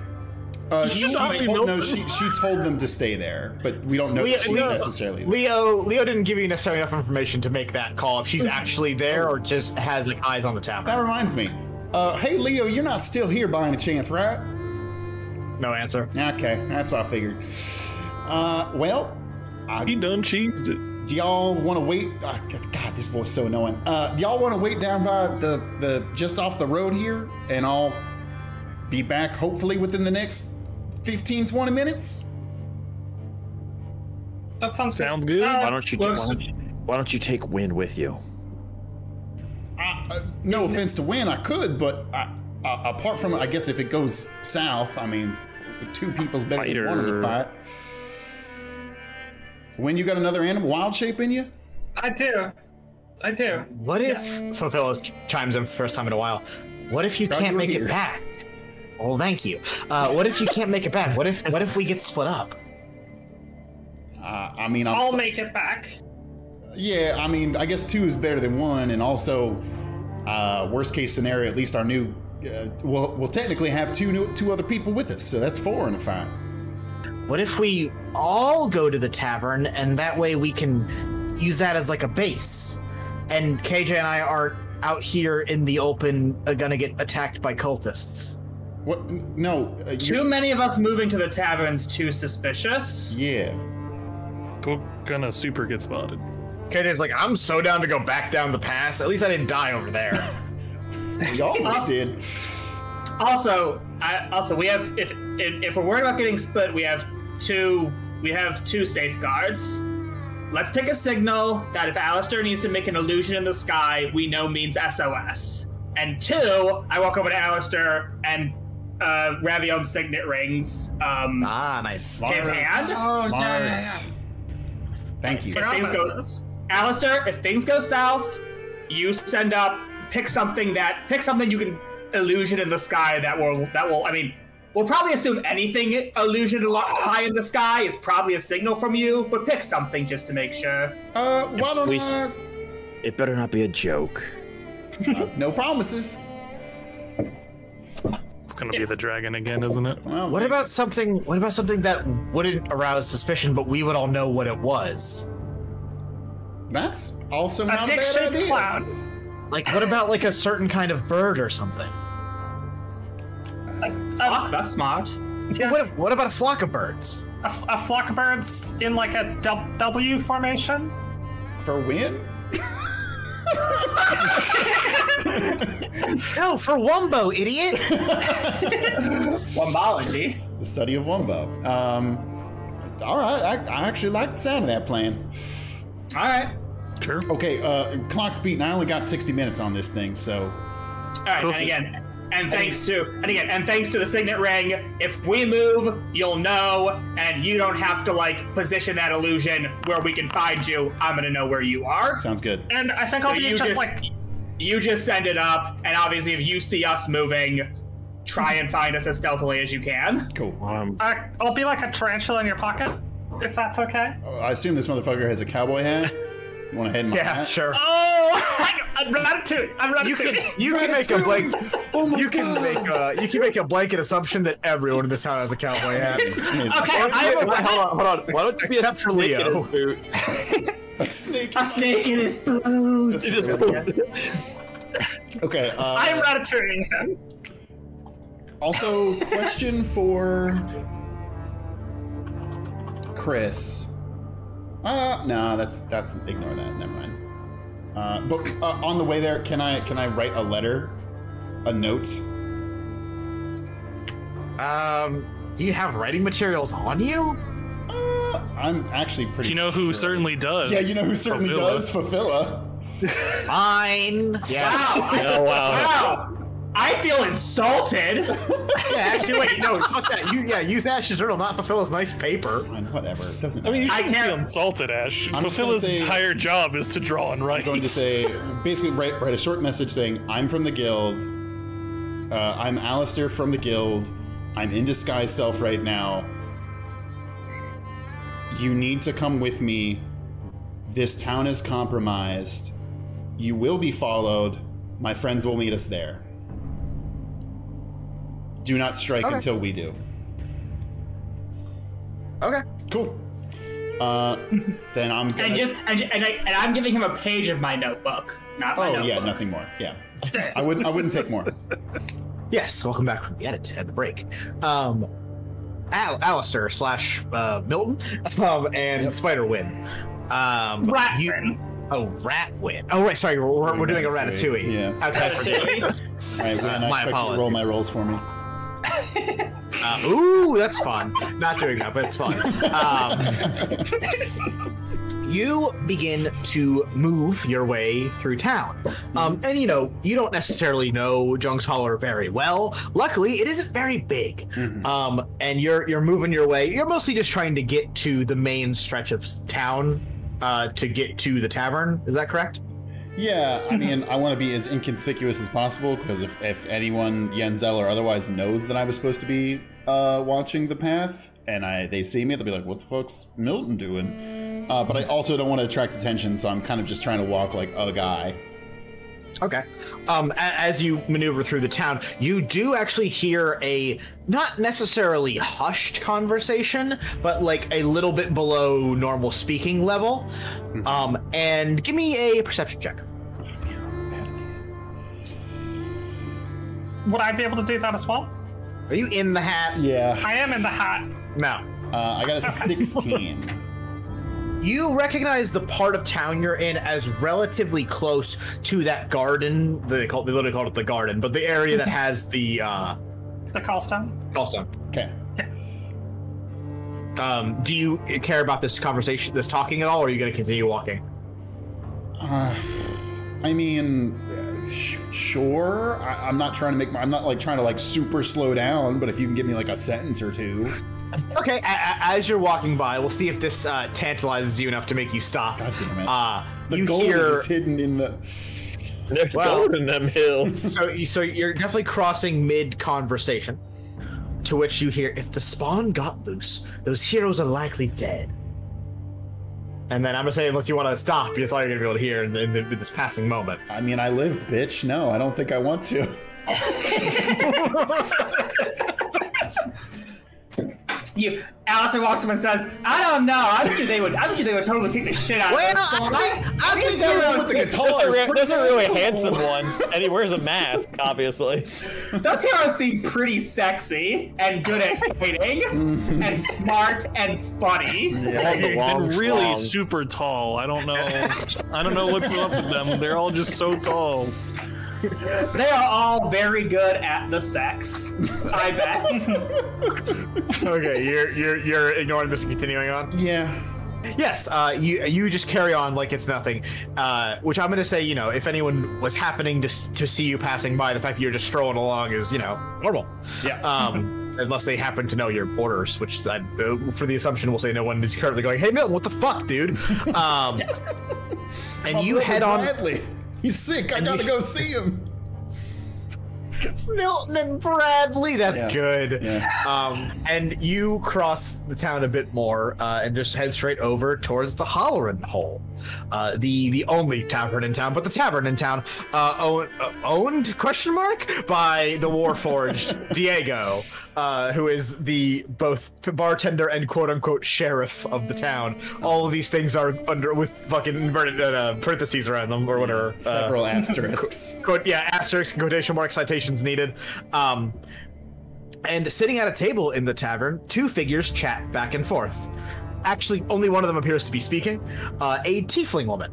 She told them to stay there, but we don't know if she's necessarily there. Leo didn't give you necessarily enough information to make that call if she's actually there or just has like eyes on the tavern. That reminds me. Hey, Leo, you're not still here by any chance, right? No answer. Okay, that's what I figured. He done cheesed it. Do y'all want to wait? God, this voice is so annoying. Do y'all want to wait down by the just off the road here, and I'll be back hopefully within the next 15-20 minutes? That sounds good. Why don't you take Win with you? No offense to Win, I could, but apart from, I guess if it goes south, I mean, two people's better than one in the fight. When you got another animal wild shape in you? I do. What if Fulfillo chimes in for the first time in a while? What if you can't make it back? Well, thank you. What if you can't make it back? What if we get split up? I mean, I'll make it back. Yeah, I mean, I guess two is better than one, and also, worst case scenario, at least our new, we'll technically have two other people with us, so that's 4 in a fight. What if we all go to the tavern, and that way we can use that as like a base, and KJ and I aren't out here in the open gonna get attacked by cultists? What? No. Too many of us moving to the tavern's too suspicious. Yeah. We're gonna super get spotted. KJ's like, I'm so down to go back down the pass. At least I didn't die over there. We almost did. Also, we have if we're worried about getting split, we have two safeguards. Let's pick a signal that if Alistair needs to make an illusion in the sky, we know means SOS. And 2, I walk over to Alistair and Raviom's signet rings. Nice. His hand. Smart. Yeah. Thank you. Alistair, if things go south, you send up. Pick something you can illusion in the sky that will. I mean, we'll probably assume anything illusion high in the sky is probably a signal from you, but pick something just to make sure. Why don't I? It better not be a joke. No promises. It's gonna be the dragon again, isn't it? Well, What about something that wouldn't arouse suspicion, but we would all know what it was? That's also not a dick bad shaped idea. cloud. Like, what about like a certain kind of bird or something? That's smart. Yeah. What about a flock of birds? A flock of birds in like a W formation? For win? No, for Wumbo, idiot. Wombology. The study of Wumbo. All right, I actually like the sound of that plan. All right. Sure. Okay, clock's beating. I only got 60 minutes on this thing, so. All right, and thanks to the signet ring, if we move, you'll know, and you don't have to like position that illusion where we can find you. I'm gonna know where you are. Sounds good. And I think I'll be just like You just send it up, and obviously if you see us moving, try and find us as stealthily as you can. Cool. I'll be like a tarantula in your pocket, if that's okay. I assume this motherfucker has a cowboy hat. You want to hide in my Yeah, hat? sure. Oh, I'm Ratatouille. You can make a blanket. You can make a blanket assumption that everyone in this town has a cowboy hat. Okay, Hold on. Why don't you be Except for Leo. A snake. A snake in his boots. Okay. I am Ratatouille. Also, question for Chris. No, that's ignore that. Never mind. But on the way there, can I write a letter, a note? Do you have writing materials on you? I'm actually pretty. Do you know who certainly does? Yeah, you know who certainly does. Fulfilla. Fine. Yes. Oh, wow. Wow! I feel insulted. Yeah, actually, wait, no, fuck that. Use Ash's journal, not Fulfilla's nice paper. Fine, whatever. It doesn't I mean, you matter. shouldn't feel insulted, Ash. I'm just Fulfilla's gonna say- entire job is to draw and write. I'm going to say, basically, write a short message saying, I'm from the guild. I'm Alistair from the guild. I'm in disguise self right now. You need to come with me. This town is compromised. You will be followed. My friends will meet us there. Do not strike until we do. Okay. Cool. Then I'm gonna... And I'm giving him a page of my notebook, not my notebook. yeah, nothing more. Yeah. I wouldn't take more. Yes, welcome back from the edit at the break. Alistair / Milton and Spiderwin. Ratwin. Ratwin. Oh, right, sorry, we're doing a Ratatouille. Yeah. Okay, forgive me. All right, Ryan, I My expect you to roll my rolls for me. Ooh, that's fun. Not doing that, but it's fun. You begin to move your way through town. And you don't necessarily know Jung's Holler very well. Luckily, it isn't very big. And you're moving your way. You're mostly just trying to get to the main stretch of town to get to the tavern. Is that correct? Yeah, I mean, I want to be as inconspicuous as possible, because if anyone, Yenzel or otherwise, knows that I was supposed to be watching the path, and they see me, they'll be like, what the fuck's Milton doing? But I also don't want to attract attention, so I'm kind of just trying to walk like a guy. Okay. As you maneuver through the town, you do actually hear a not necessarily hushed conversation, but like a little bit below normal speaking level. And give me a perception check. Would I be able to do that as well? Are you in the hat? Yeah. I am in the hat. No. I got a 16. You recognize the part of town you're in as relatively close to that garden. They literally call it the garden, but the area that has the callstone. Callstone. Okay. Do you care about this conversation, this talking at all, or are you going to continue walking? I mean, sure. I'm not trying to I'm not like trying to like super slow down, but if you can give me like a sentence or two. Okay, as you're walking by, we'll see if this tantalizes you enough to make you stop. God damn it. The you gold hear... is hidden in the... There's gold in them hills. So you're definitely crossing mid-conversation, to which you hear, if the spawn got loose, those heroes are likely dead. And then I'm gonna say, unless you want to stop, that's all you're gonna be able to hear in this passing moment. I mean, I lived, bitch. No, I don't think I want to. Alistair walks up and says, "I don't know. I bet you they would totally kick the shit out of us." I think that was with the guitar. There's a really handsome one, and he wears a mask, obviously. Those heroes seem pretty sexy and good at fighting and smart and funny. And really super tall. I don't know what's up with them. They're all just so tall. They are all very good at the sex, I bet. Okay, you're ignoring this and continuing on? Yeah. Yes, you just carry on like it's nothing, which I'm going to say, if anyone was happening to see you passing by, the fact that you're just strolling along is, normal. Yeah. Unless they happen to know your orders, which for the assumption we'll say no one is currently going, hey, Milton, what the fuck, dude? And you head on... Bradley. He's sick. I gotta go see him. Milton and Bradley. That's Yeah. good. Yeah. And you cross the town a bit more and just head straight over towards the Hollerin' Hole, the only tavern in town, but the tavern in town owned question mark by the Warforged Diego, who is the both bartender and quote unquote sheriff of the town. All of these things are under with fucking inverted parentheses around them or whatever. Several asterisks. Asterisk, quotation mark, citations needed. And sitting at a table in the tavern, two figures chat back and forth. Actually, only one of them appears to be speaking. A tiefling woman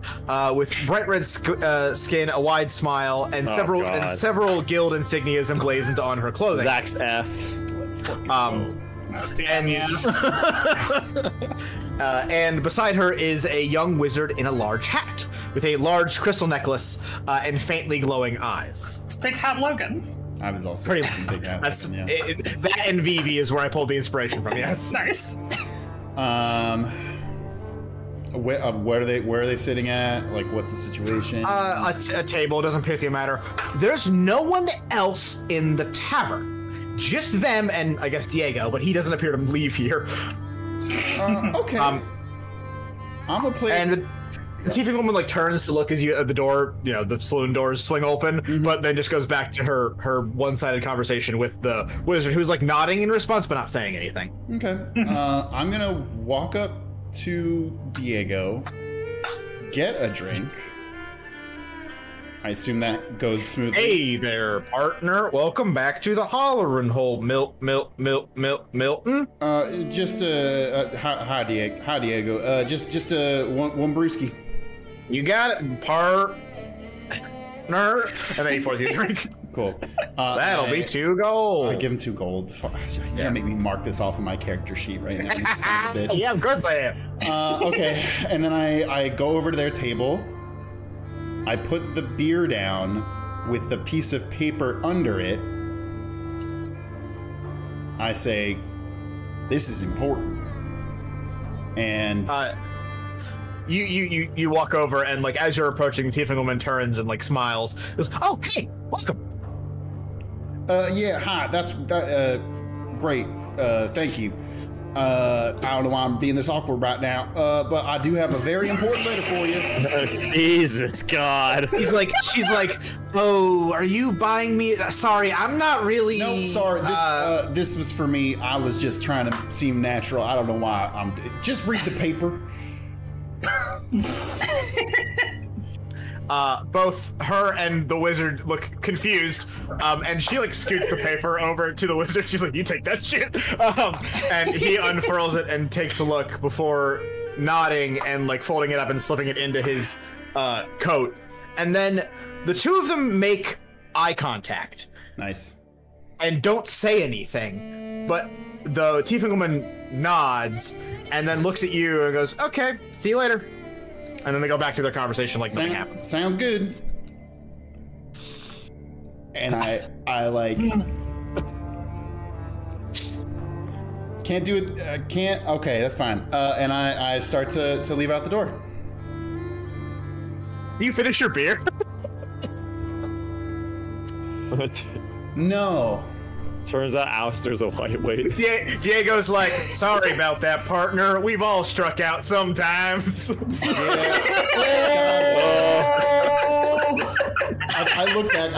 with bright red skin, a wide smile, and several guild insignias emblazoned on her clothing. Zach's F. And beside her is a young wizard in a large hat with a large crystal necklace and faintly glowing eyes. It's Big Hat Logan. I was also Pretty thinking Big Hat. That's Yeah. that and Vivi is where I pulled the inspiration from. Yes. Nice. Where are they sitting at? Like, what's the situation? A table, doesn't particularly matter. There's no one else in the tavern. Just them and I guess Diego, but he doesn't appear to leave here. Okay. I'm gonna play. And the tiefling woman like turns to look as you at the door. You know, the saloon doors swing open, but then just goes back to her one-sided conversation with the wizard, who's like nodding in response but not saying anything. Okay. I'm gonna walk up to Diego, get a drink. I assume that goes smoothly. Hey there, partner. Welcome back to the Hollerin' Hole, Milton. Hi Diego. Just one brewski. You got it, partner. And then he pours you a drink. Cool. That'll be 2 gold. I give him 2 gold. Yeah, make me mark this off on my character sheet right now. You son of a bitch. Yeah, of course I am. Okay, and then I go over to their table. I put the beer down with the piece of paper under it. I say, "This is important." And you walk over and like as you're approaching, the tiefling woman turns and like smiles. Goes, "Oh, hey, welcome." Yeah, hi. That's great. Thank you. I don't know why I'm being this awkward right now, but I do have a very important letter for you. Jesus God. She's like, "Oh, are you buying me? Sorry, I'm not really." No, sorry. This was for me. I was just trying to seem natural. I don't know why. Just read the paper. Both her and the wizard look confused, and she like scoots the paper over to the wizard. She's like, "You take that shit," and he unfurls it and takes a look before nodding and like folding it up and slipping it into his coat. And then the two of them make eye contact. Nice. And don't say anything, but the tiefling woman nods and then looks at you and goes, "Okay, see you later." And then they go back to their conversation like nothing happened. Sounds good. And I like can't do it. Can't. Okay, that's fine. And I start to leave out the door. You finish your beer? No. Turns out Alistair's a lightweight. Diego's like, "Sorry about that, partner. We've all struck out sometimes." I looked back.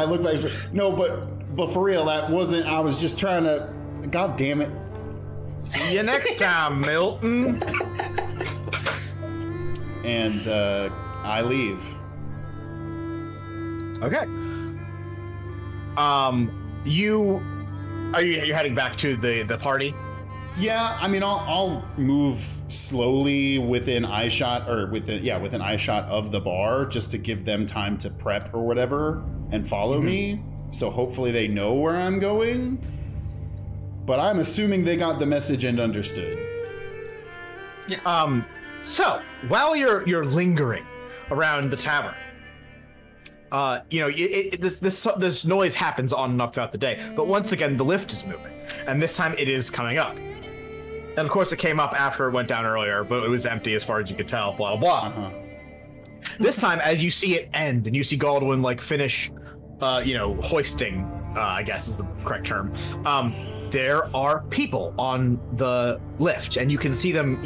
No, but for real, that wasn't. I was just trying to. God damn it. See you next time, Milton. And I leave. Okay. Are you heading back to the party? Yeah, I mean, I'll move slowly within eyeshot of the bar just to give them time to prep or whatever and follow me. So hopefully they know where I'm going. But I'm assuming they got the message and understood. Yeah. So while you're lingering around the tavern, this noise happens on and off throughout the day, but once again the lift is moving, and this time it is coming up. And of course it came up after it went down earlier, but it was empty as far as you could tell, blah blah blah. This time, as you see it end, and you see Galdwin like finish, hoisting, I guess is the correct term. There are people on the lift, and you can see them,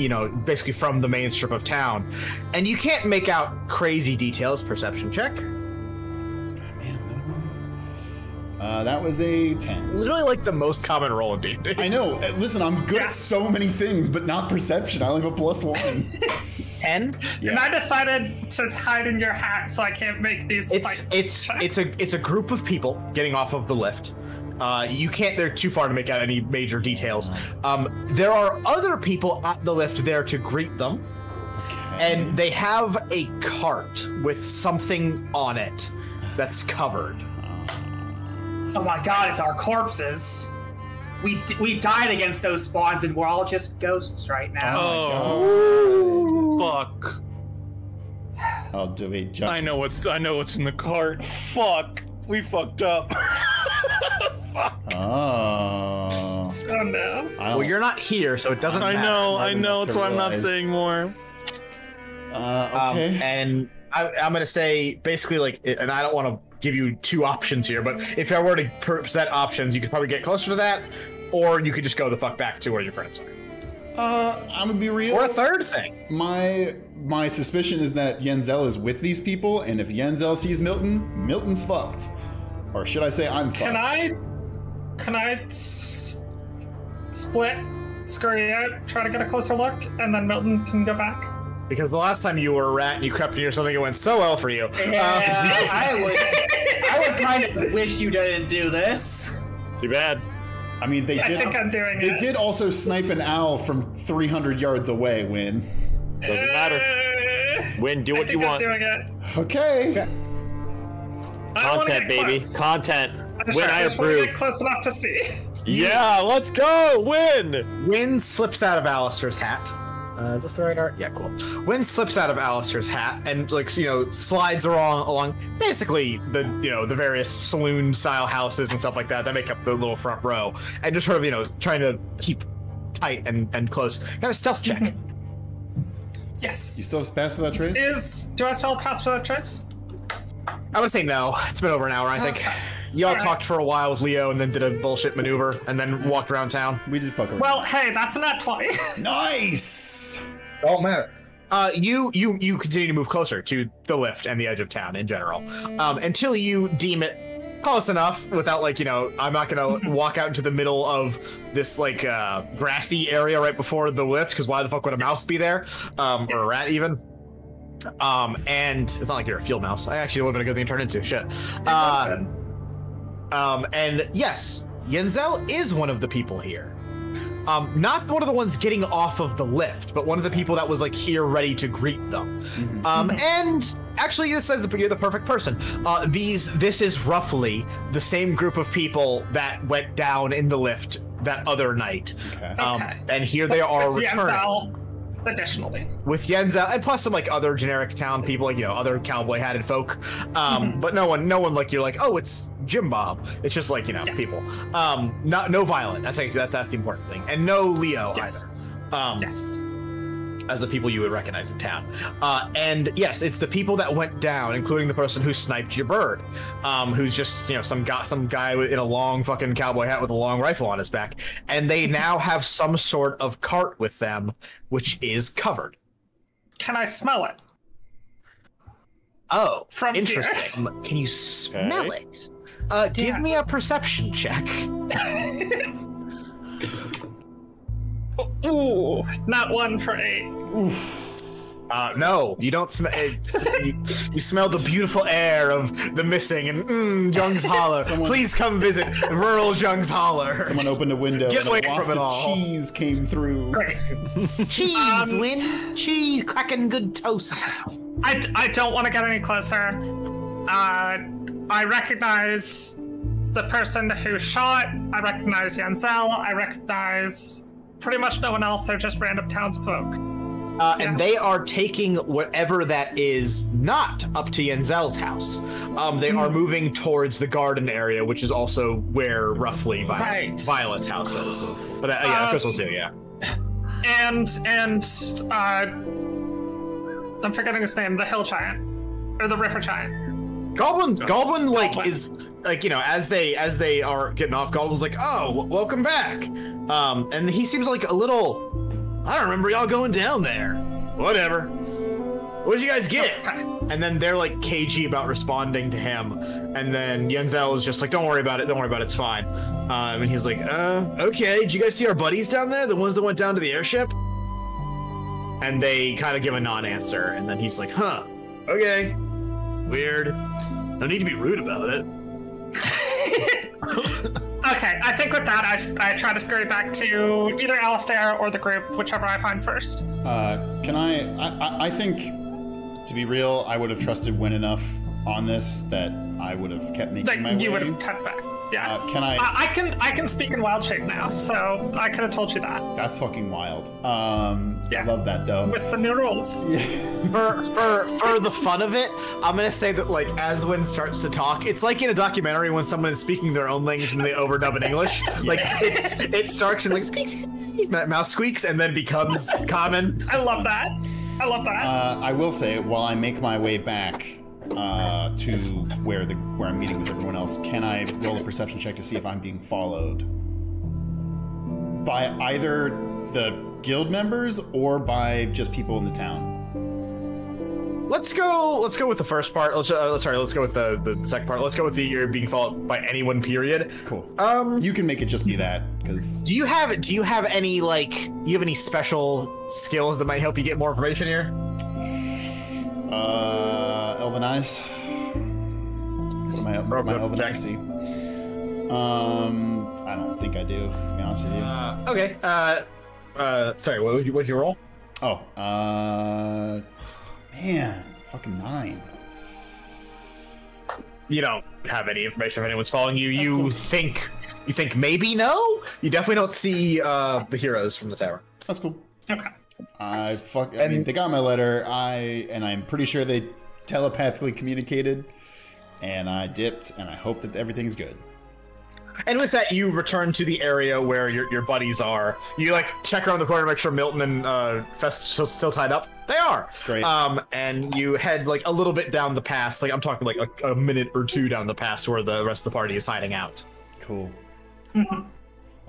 basically from the main strip of town, and you can't make out crazy details. Perception check. That was a 10. Literally like the most common roll in D&D. I know. Listen, I'm good at so many things, but not perception. I only have a +1. 10? Yeah. And I decided to hide in your hat, so I can't make these. It's a group of people getting off of the lift. They're too far to make out any major details. There are other people at the lift there to greet them. Okay. And they have a cart with something on it that's covered. Oh my god, it's our corpses. We died against those spawns and we're all just ghosts right now. Oh, fuck. I'll do a jump. I know what's in the cart. Fuck. We fucked up. Fuck. Oh. Oh no. Well, you're not here, so it doesn't matter. I know. That's why I'm not saying more. Okay. And I'm gonna say basically and I don't want to give you two options here, but if I were to present options, you could probably get closer to that, or you could just go the fuck back to where your friends are. I'm gonna be real. Or a third thing. My suspicion is that Yenzel is with these people, and if Yenzel sees Milton, Milton's fucked. Or should I say I'm fucked? Can I split, scurry out, try to get a closer look, and then Milton can go back? Because the last time you were a rat and you crept near something, it went so well for you. Yeah, I would kind of wish you didn't do this. Too bad. I mean, they did. I think I'm doing it. They did also snipe an owl from 300 yards away, Win. Doesn't matter. Win, do what you want. I'm doing it. Okay. Content, baby. Close. Content. Win, I just want to approve. get close enough to see. Yeah, let's go. Win. Win slips out of Alistair's hat. Is this the right art? Yeah, cool. Win slips out of Alistair's hat and slides along basically the various saloon style houses and stuff like that make up the little front row, and just sort of trying to keep tight and close. Kind of stealth check. Yes. You still have pass for that trace? Do I still have pass for that trace? I would say no. It's been over an hour, I think. Y'all talked for a while with Leo and then did a bullshit maneuver and then walked around town. We did fuck around. Well, hey, that's a nat 20. Nice! Don't matter. You continue to move closer to the lift and the edge of town in general, until you deem it close enough without I'm not gonna walk out into the middle of this grassy area right before the lift, because why the fuck would a mouse be there, or a rat even? And it's not like you're a field mouse. I actually would have been a good thing to turn into. Shit. And yes, Yenzel is one of the people here. Not one of the ones getting off of the lift, but one of the people that was here ready to greet them. And actually, this says you're the perfect person. This is roughly the same group of people that went down in the lift that other night. Okay. And here they are returning. Additionally, with Yenzel and plus some other generic town people, other cowboy hatted folk, but no one you're oh, it's Jim Bob. It's just people. No violent. That's the important thing, and no Leo either. Yes. As the people you would recognize in town. And yes, it's the people that went down, including the person who sniped your bird, who's just, some guy in a long fucking cowboy hat with a long rifle on his back. And they now have some sort of cart with them, which is covered. Can I smell it? Oh, from interesting. Here? Can you smell it? Give me a perception check. Ooh, not 1 for 8. Oof. No, you don't smell. You smell the beautiful air of the missing and Jung's Holler. Please come visit rural Jung's Holler. Someone opened a window. Get away from it all. Cheese came through. Great. Cheese, Win. Cheese, cracking good toast. I don't want to get any closer. I recognize the person who shot. I recognize Yenzel. I recognize pretty much no one else. They're just random townsfolk. And they are taking whatever that is not up to Yenzel's house. They are moving towards the garden area, which is also where roughly Violet's house is. But Crystal too, yeah. And I'm forgetting his name, the hill giant. Or the river giant? Goblin like is like, you know, as they are getting off, Goblin's like, oh, welcome back. And he seems like a little, I don't remember y'all going down there. Whatever. What did you guys get? Okay. And then they're like cagey about responding to him. And then Yenzel is just like, don't worry about it. Don't worry about it. It's fine. And he's like, okay. Did you guys see our buddies down there? The ones that went down to the airship? And they kind of give a non-answer. And then he's like, huh, okay. Weird. No need to be rude about it. Okay, I think with that, I try to scurry back to either Alistair or the group, whichever I find first. Can I think, to be real, I would have trusted Win enough on this that I would have kept making my way. You would have cut back. Yeah. Can I? I can speak in wild shape now, so I could have told you that. That's fucking wild. Yeah. I love that though. With the new rules. For the fun of it, I'm gonna say that like as Win starts to talk, it's like in a documentary when someone is speaking their own language and they overdub in English. Like it starts and like squeaks, mouth squeaks, and then becomes common. I love that. I will say, while I make my way back to where I'm meeting with everyone else, can I roll a perception check to see if I'm being followed by either the guild members or by just people in the town? Let's go with the first part. Let's go with the second part. Let's go with you're being followed by anyone, period. Cool. You can make it just be that, because Do you have any any special skills that might help you get more information here? Elven eyes. What am I elven eyes see? I don't think I do, to be honest with you. Okay. Sorry, what'd you roll? Oh, man, fucking 9. You don't have any information if anyone's following you. That's You cool. think maybe no? You definitely don't see the heroes from the tower. That's cool. Okay. I mean, they got my letter. I'm pretty sure they telepathically communicated, and I dipped, and I hope that everything's good. And with that, you return to the area where your buddies are. You check around the corner to make sure Milton and Fest are still tied up. They are. Great. And you head a little bit down the pass. I'm talking a minute or two down the pass where the rest of the party is hiding out. Cool. Mm-hmm.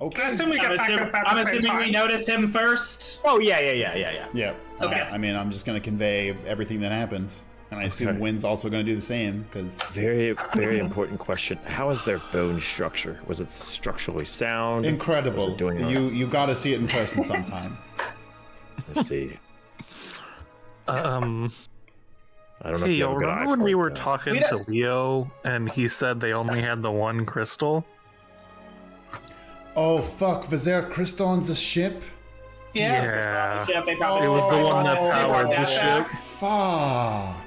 Okay. I assume we get back at about I'm the same assuming time. we notice him first. Oh yeah. Yeah. Okay. I mean, I'm just going to convey everything that happened. And I assume Wynn's also going to do the same, because... Very, very important question. How is their bone structure? Was it structurally sound? Incredible. Was it doing you got to see it in person sometime. Let's see. I don't know Hey, if you y'all have a good eye remember when for we it, were though. talking to Leo and he said they only had the one crystal? Oh, fuck. Was there a crystal on the ship? Yeah. Yeah, they probably It was the one that powered the ship. Fuck.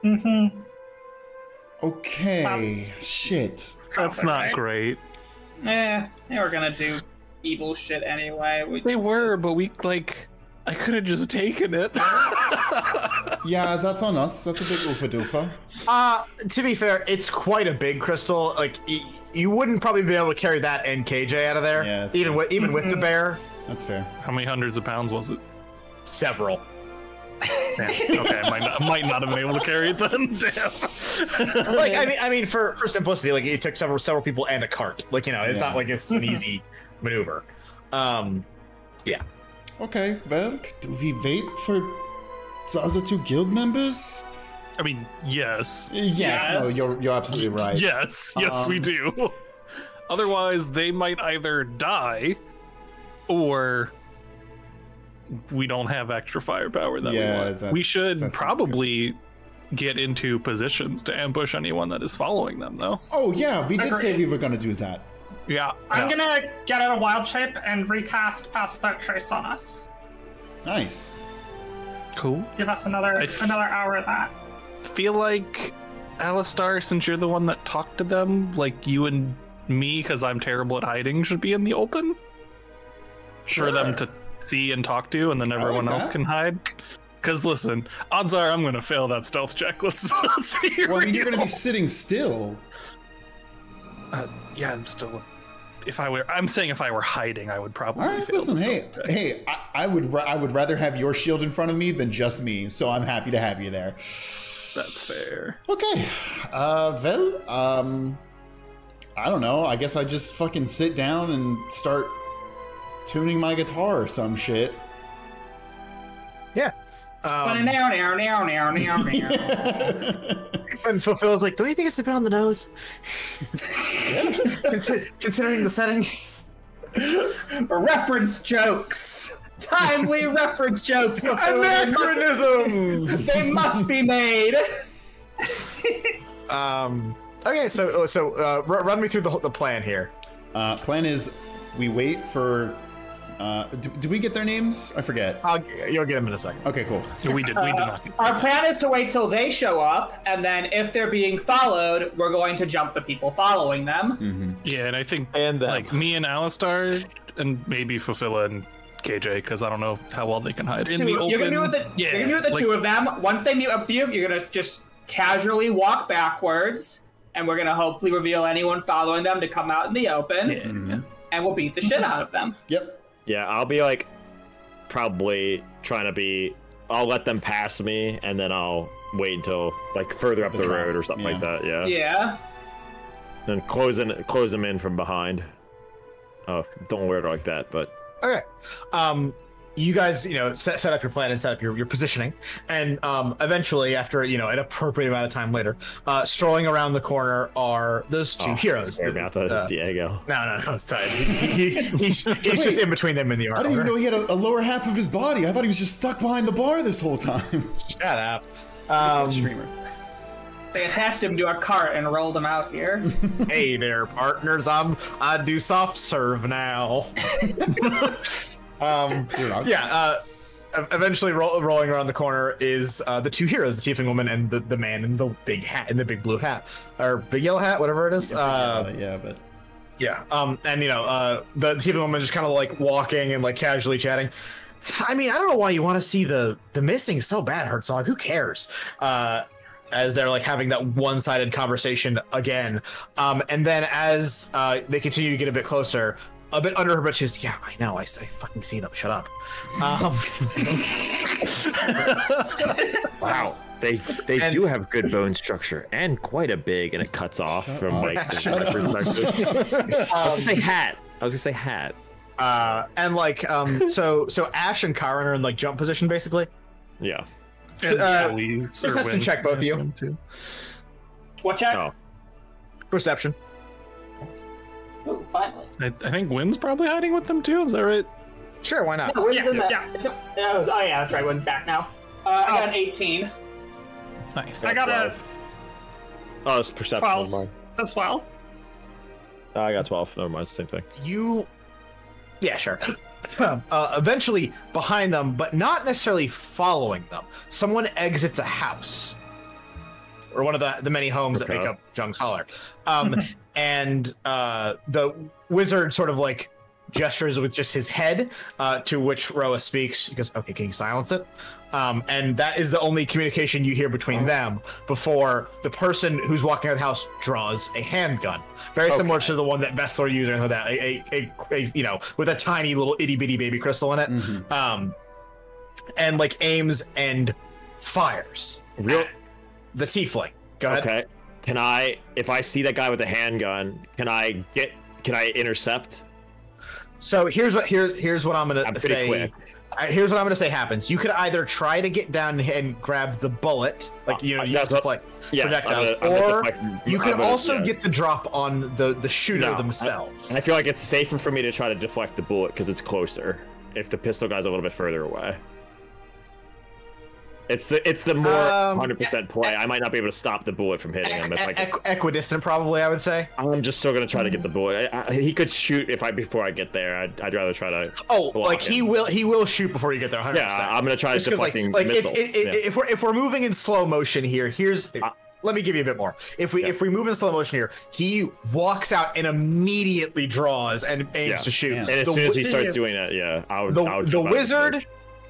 Mm-hmm. Okay. Sounds- Shit. That's not great. They were gonna do evil shit anyway. They were, but I could have just taken it. Yeah, that's on us. That's a big oofa doofa. To be fair, it's quite a big crystal. You wouldn't probably be able to carry that and KJ out of there. Yeah, that's even with the bear. That's fair. How many hundreds of pounds was it? Several. Damn. Okay, I might not have been able to carry it then. Damn. I mean, for simplicity, it took several people and a cart. It's not like it's an easy maneuver. Yeah. Okay, well, do we wait for the other 2 guild members? I mean, yes. Yes. No, you're absolutely right. Yes, we do. Otherwise, they might either die, or we don't have extra firepower that we want. We should probably get into positions to ambush anyone that is following them, though. Oh yeah, we did say we were gonna do that. Yeah. I'm gonna get out of wild shape and recast Pass Without Trace on us. Nice. Cool. Give us another hour of that. Feel like, Alistar, since you're the one that talked to them, you and me, because I'm terrible at hiding, should be in the open? Sure. For them to see and talk to, and then everyone else can hide? Because listen, odds are I'm going to fail that stealth check. Let's be Well, I mean, you're real. gonna be sitting still. Yeah, I'm still I'm saying if I were hiding, I would probably All right, fail. listen, hey, I would rather have your shield in front of me than just me, so I'm happy to have you there. That's fair. Okay, well, I don't know. I guess I just fucking sit down and start tuning my guitar or some shit. Yeah. Now. And Fulfill's like, don't you think it's a bit on the nose? Considering the setting. Reference jokes. Timely reference jokes. Anachronisms! They must be made. Okay, so run me through the plan here. Plan is we wait for. Do we get their names? I forget. You'll get them in a second. Okay, cool. We did not. Our plan is to wait till they show up, and then if they're being followed, we're going to jump the people following them. Mm-hmm. Yeah, and I think And them. like me and Alistar, and maybe Fulfilla and KJ, because I don't know how well they can hide in the open. You're gonna be with the two of them. Once they meet up with you, you're gonna just casually walk backwards, and we're gonna hopefully reveal anyone following them to come out in the open, and we'll beat the shit out of them. Yep. Yeah, I'll be like probably trying to be. I'll let them pass me, and then I'll wait until like further up the road or something like that. Yeah. Yeah. And close them in from behind. Oh, don't wear it like that, but. Okay. You guys, set up your plan and set up your positioning, and eventually, after an appropriate amount of time later, strolling around the corner are those two heroes. I thought it was Diego. No, sorry. He's just in between them in the armor. I didn't even know he had a lower half of his body. I thought he was just stuck behind the bar this whole time. Shut up. Streamer. They attached him to a cart and rolled him out here. Hey there, partners. I do soft serve now. Eventually rolling around the corner is the two heroes, the tiefling woman and the man in the big hat, in the big blue hat, or big yellow hat, whatever it is. The tiefling woman just kind of like walking and like casually chatting. I mean, I don't know why you want to see the missing so bad, Herzog. Who cares? As they're like having that one-sided conversation again, and then as they continue to get a bit closer, a bit under her breath, she goes, "Yeah, I know. I fucking see them. Shut up." Wow, they do have good bone structure and quite a big, and it cuts off from like. I was gonna say hat. And like so Ash and Karen are in like jump position basically. Yeah. And Elise or Win, check both of you. What check? Oh. Perception. Ooh, finally. I think Wynn's probably hiding with them too. Is that right? Sure, why not? No, Wynn's in that's right. Wynn's back now. I got an 18. Nice. I got a Oh, it's perception. 12 as well. I got 12. Never mind, it's the same thing. Yeah, sure. Eventually behind them, but not necessarily following them, someone exits a house. Or one of the many homes that make up Jung's Holler. And the wizard sort of like gestures with just his head, to which Roa speaks. He goes, "Okay, can you silence it?" And that is the only communication you hear between them before the person who's walking out of the house draws a handgun. Very similar to the one that Bessler used, or that a with a tiny little itty bitty baby crystal in it. Mm-hmm. And like aims and fires at the tiefling. Go ahead. Okay. Can I, if I see that guy with a handgun, can I intercept? So here's what I'm gonna say. Quick. Here's what I'm gonna say happens. You could either try to get down and grab the bullet, like use deflect projectiles, or you can also get the drop on the shooter themselves. I feel like it's safer for me to try to deflect the bullet because it's closer. If the pistol guy's a little bit further away. It's the more 100% play. I might not be able to stop the bullet from hitting him. It's like equidistant, probably. I would say. I'm just still gonna try to get the bullet. He could shoot before I get there. I'd rather try to. Oh, like he will shoot before you get there. 100%. Yeah, I'm gonna try deflecting missiles. If we're moving in slow motion here, let me give you a bit more. If we move in slow motion here, he walks out and immediately draws and aims to shoot. And as soon as he starts doing that,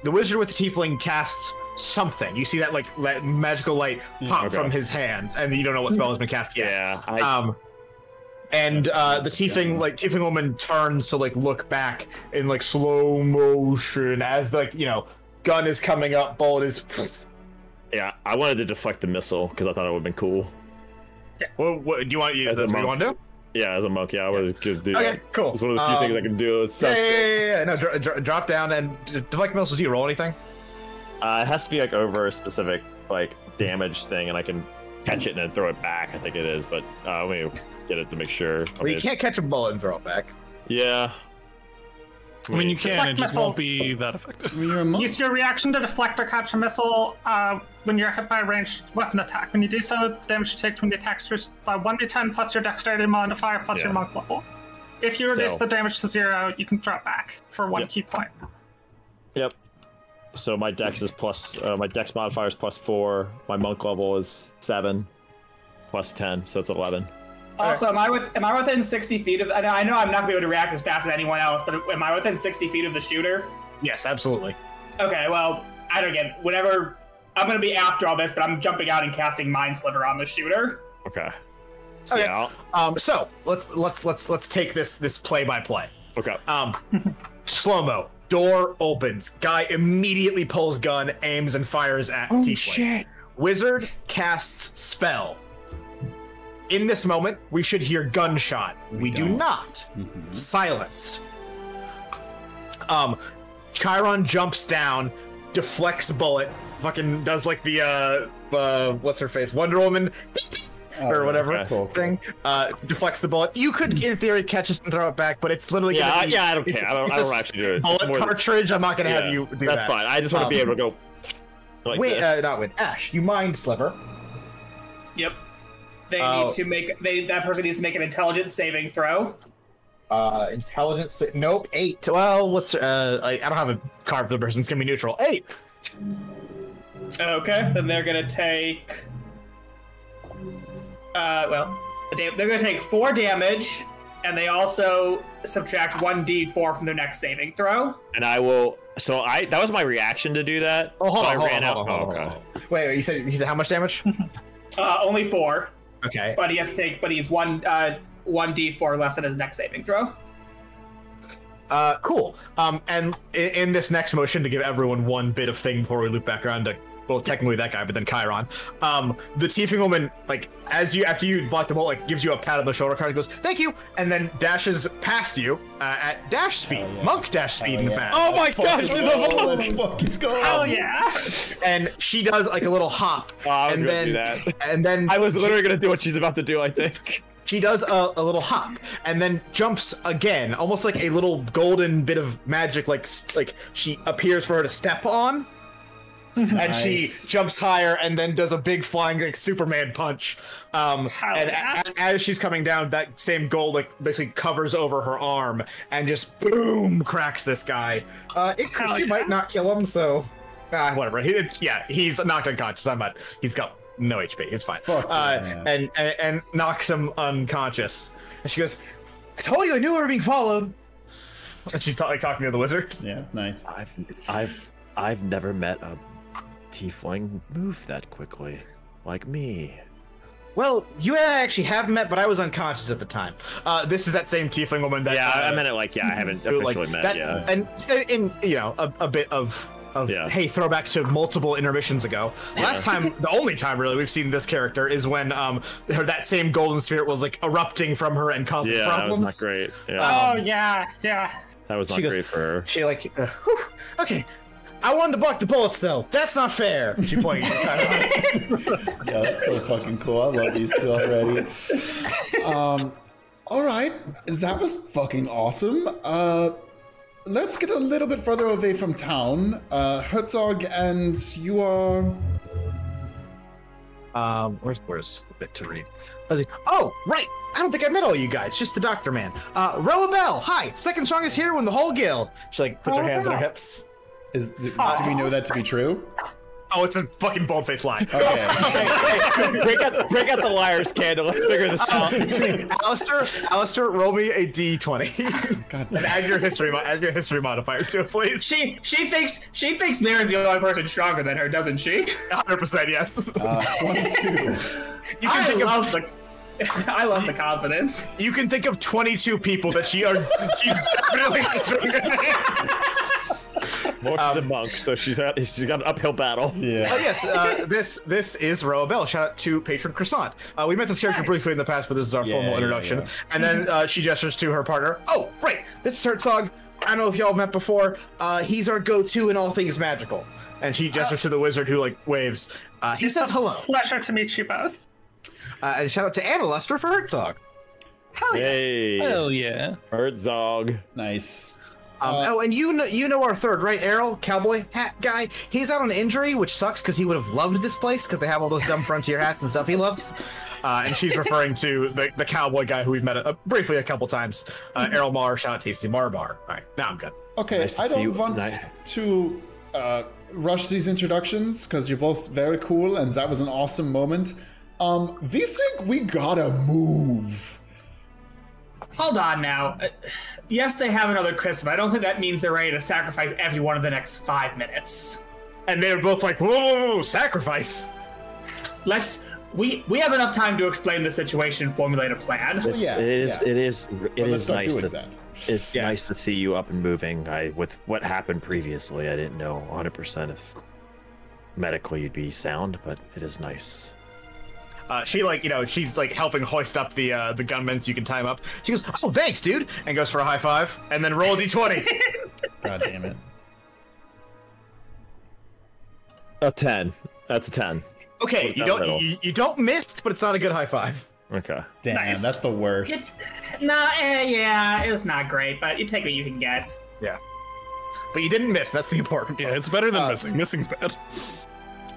the wizard with the tiefling casts something. You see that magical light pop from his hands, and you don't know what spell has been cast yet. Yeah. And the tiefling woman turns to like look back in like slow motion as gun is coming up, bullet is. Yeah, I wanted to deflect the missile because I thought it would have been cool. Yeah. Well, what do you want? That's what you want to do? Yeah, as a monk, I wanted to do that. Okay, cool. It's one of the few things I can do. Yeah. No, drop down and deflect missiles. Do you roll anything? It has to be like over a specific like damage thing, and I can catch it and then throw it back. I think it is, but let me get it to make sure. Well, you can't catch a bullet and throw it back. Yeah. I mean, you can, it just won't be that effective. Use your reaction to deflect or catch a missile when you're hit by a ranged weapon attack. When you do so, the damage you take from the attack is 1d10 plus your dexterity modifier plus your monk level. If you reduce the damage to 0, you can throw it back for 1 key point. Yep. So my dex is my dex modifier is +4. My monk level is 7 plus 10, so it's 11. Also, am I within 60 feet of? I know I'm not gonna be able to react as fast as anyone else, but am I within 60 feet of the shooter? Yes, absolutely. Okay, well, I don't get whenever I'm gonna be after all this, but I'm jumping out and casting Mind Sliver on the shooter. Okay. So, okay. So let's take this play by play. Okay. Slow mo. Door opens. Guy immediately pulls gun, aims, and fires at Tiefling. Shit. Wizard casts spell. In this moment, we should hear gunshot. We do not. Mm-hmm. Silenced. Chiron jumps down, deflects bullet, fucking does like the what's her face, Wonder Woman or whatever thing. Deflects the bullet. You could, in theory, catch it and throw it back, but it's literally I don't care. I don't actually do it. Bullet cartridge. I'm not gonna have you do that. That's fine. I just want to be able to go. Like not win. Ash, you mind sliver? Yep. They need to make that person needs to make an intelligence saving throw. Intelligence. Nope. 8. Well, what's I don't have a card for the person. It's gonna be neutral. 8. Okay, then they're gonna take. They're gonna take 4 damage, and they also subtract 1d4 from their next saving throw. And I will. So that was my reaction to do that. Oh, hold on. Okay. Wait. You said how much damage? Only 4. Okay. But he has to take. But he's 1d4 less than his next saving throw. Cool. And in this next motion, to give everyone one bit of thing before we loop back around to, well, technically that guy, but then Chiron. The tiefling woman, like, after you block the bolt, like, gives you a pat on the shoulder, kind of goes, "Thank you," and then dashes past you at dash speed, monk dash speed, in fact. Oh my gosh, she's a monk! Let's fucking go! Hell yeah! And she does like a little hop, I was literally gonna do what she's about to do, I think. She does a little hop and then jumps again, almost like a little golden bit of magic, like she appears for her to step on. And nice. She jumps higher and then does a big flying like Superman punch. As she's coming down, that same gold like basically covers over her arm and just boom cracks this guy. She might not kill him, so whatever. He's knocked unconscious. He's got no HP. It's fine. And knocks him unconscious. And she goes, "I told you I knew we were being followed." And she's talking to the wizard. Yeah, nice. I've never met a tiefling move that quickly, like me. Well, you and I actually have met, but I was unconscious at the time. This is that same tiefling woman that. I meant it like I haven't officially met. Yeah, and a bit of hey, throwback to multiple intermissions ago. Last time, the only time really we've seen this character is when that same golden spirit was like erupting from her and causing problems. That was not great. Yeah. That was not great for her. She like, okay. I wanted to block the bullets, though. That's not fair. She pointed. Yeah, that's so fucking cool. I love these two already. All right, that was fucking awesome. Let's get a little bit further away from town. Herzog, and you are. Where's the bit to read? Oh, right. I don't think I met all you guys. Just the doctor man. Roa Bell. Hi. Second strongest here in the whole guild. She like puts her hands on her hips. Do we know that to be true? Oh, it's a fucking bold-faced lie. Okay. break out the liar's candle. Let's figure this out. Alistair, roll me a d20. God damn. And add your history modifier to it, please. She thinks Mira's the only person stronger than her, doesn't she? 100%, yes. 22. You can think of I love the confidence. You can think of 22 people that she's definitely Well, she's a monk, so she's got an uphill battle. Yeah. Yes, this is Roa Bell. Shout out to patron Croissant. We met this character briefly in the past, but this is our formal introduction. Yeah. And then she gestures to her partner. Oh, right, this is Herzog. I don't know if y'all met before. He's our go-to in all things magical. And she gestures to the wizard who like waves. He says hello. Pleasure to meet you both. And shout out to Anna Lester for Herzog. Hell yeah. Hey, Hell yeah. Herzog. Nice. And you know our third, right? Errol, cowboy hat guy. He's out on injury, which sucks because he would have loved this place because they have all those dumb frontier hats and stuff he loves. And she's referring to the cowboy guy who we've met briefly a couple times. Errol Mar, shout out Tasty Mar Bar. All right, now I'm good. Okay, Nice to I see you. don't want to rush these introductions because you're both very cool and that was an awesome moment. Visig, we gotta move. Hold on now. Yes, they have another Christmas. I don't think that means they're ready to sacrifice everyone in the next 5 minutes. And they were both like, whoa, sacrifice. We have enough time to explain the situation, formulate a plan. Yeah, It is let's start nice doing that. It's nice to see you up and moving. With what happened previously, I didn't know 100% if medically you'd be sound, but it is nice. She's like helping hoist up the gunmen so you can tie him up. She goes, oh, thanks, dude, and goes for a high five, and then roll a d20. God damn it. A 10. That's a 10. Okay, you don't miss, but it's not a good high five. Okay. Damn, Nice. that's the worst. It's not great, but you take what you can get. Yeah, but you didn't miss. That's the important part. Yeah, it's better than missing. Missing's bad.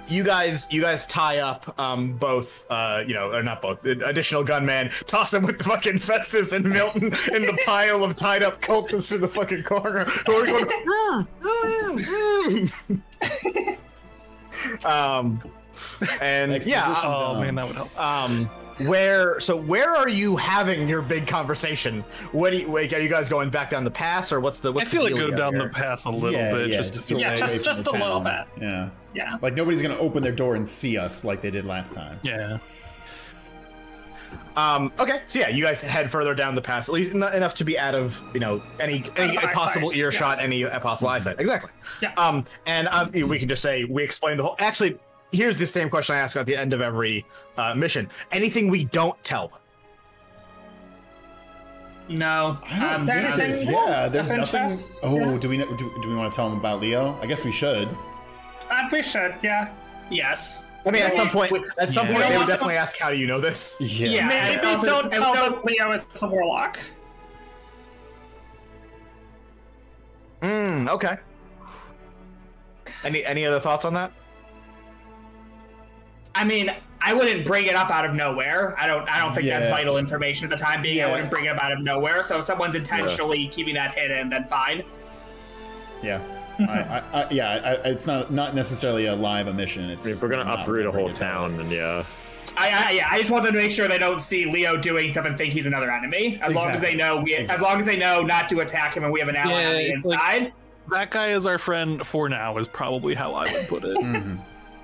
You guys tie up both, or not both, additional gunmen, toss them with fucking Festus and Milton in the pile of tied up cultists in the fucking corner. Who are going, and Exposition Oh time. man, that would help. where are you having your big conversation? Are you guys going back down the pass, or what's I feel like the go deal down here? the pass a little bit. Just to go be away safe. from just the a little town. bit. Yeah. Yeah. Like nobody's gonna open their door and see us like they did last time. Yeah. Okay, so yeah, you guys head further down the pass, at least enough to be out of any possible eyesight, earshot, any possible eyesight. Exactly. Yeah. We can just say we explained the whole. Actually, here's the same question I ask at the end of every mission. Anything we don't tell them? No. I don't think anything there's. cool? Yeah, there's Nothing nothing. fast? Oh, Yeah. do we want to tell them about Leo? I guess we should. We should, yeah. Yes. I mean, at some point, they Yeah. would definitely ask, "How do you know this?" Yeah. Maybe also- don't tell them Leo is a warlock. Okay. Any other thoughts on that? I mean, I wouldn't bring it up out of nowhere. I don't think that's Yeah. vital information at the time being. Yeah. I wouldn't bring it up out of nowhere. So if someone's intentionally keeping that hidden, then fine. Yeah. It's not necessarily a live emission. It's If just we're gonna not uproot a bring whole it out. town, then yeah. I just want them to make sure they don't see Leo doing stuff and think he's another enemy. As long as they know as long as they know not to attack him and we have an ally on the it's like- inside. That guy is our friend for now, is probably how I would put it. Mhm.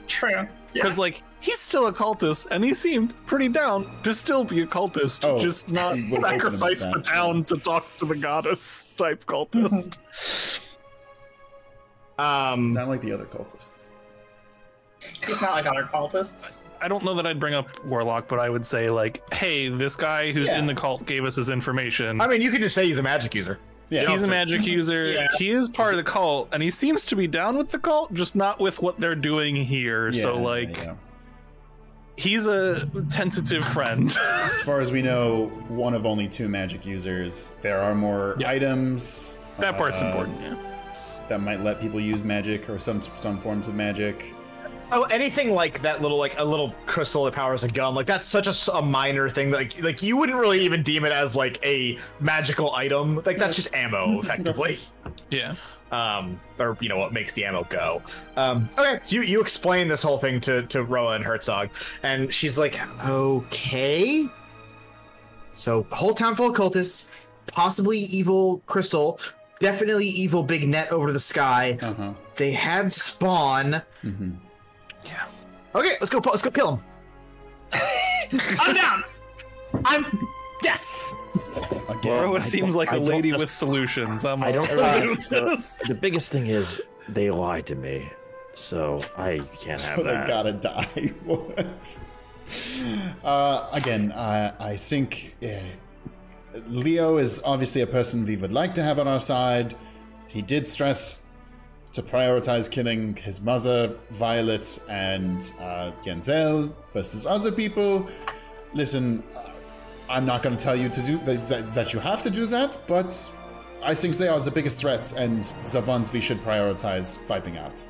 True. Because he's still a cultist, and he seemed pretty down to still be a cultist, Oh, just not he was open about sacrifice the that. town to talk to the goddess type cultist. Not like the other cultists. He's not like other cultists. I don't know that I'd bring up Warlock, but I would say hey, this guy who's Yeah. in the cult gave us his information. I mean, you could just say he's a magic user. Yeah. He's a magic user. Yeah. He is part of the cult, and he seems to be down with the cult, just not with what they're doing here. So yeah. he's a tentative friend. As far as we know, one of only 2 magic users. There are more Yeah. items. That part's important. Yeah. That might let people use magic or some forms of magic. Oh, anything like that little, a little crystal that powers a gun, that's such a minor thing. Like you wouldn't really even deem it as a magical item. That's just ammo, effectively. Yeah. Or what makes the ammo go. Okay, so you explain this whole thing to Roa and Herzog, and she's like, okay. So whole town full of cultists, possibly evil crystal, definitely evil big net over the sky. Uh-huh. They had spawn. Mm-hmm. Yeah. Okay, let's go kill him. I'm down. Yes. Again, Roa seems like a lady just- with solutions. I'm I don't. alright with the, this. the biggest thing is they lied to me, so I can't have so they that. gotta die. What? Again, I think Leo is obviously a person we would like to have on our side. He did stress to prioritize killing his mother, Violet, and Genzel versus other people. Listen, I'm not going to tell you to do that you have to do that, but I think they are the biggest threats and the ones we should prioritize wiping out.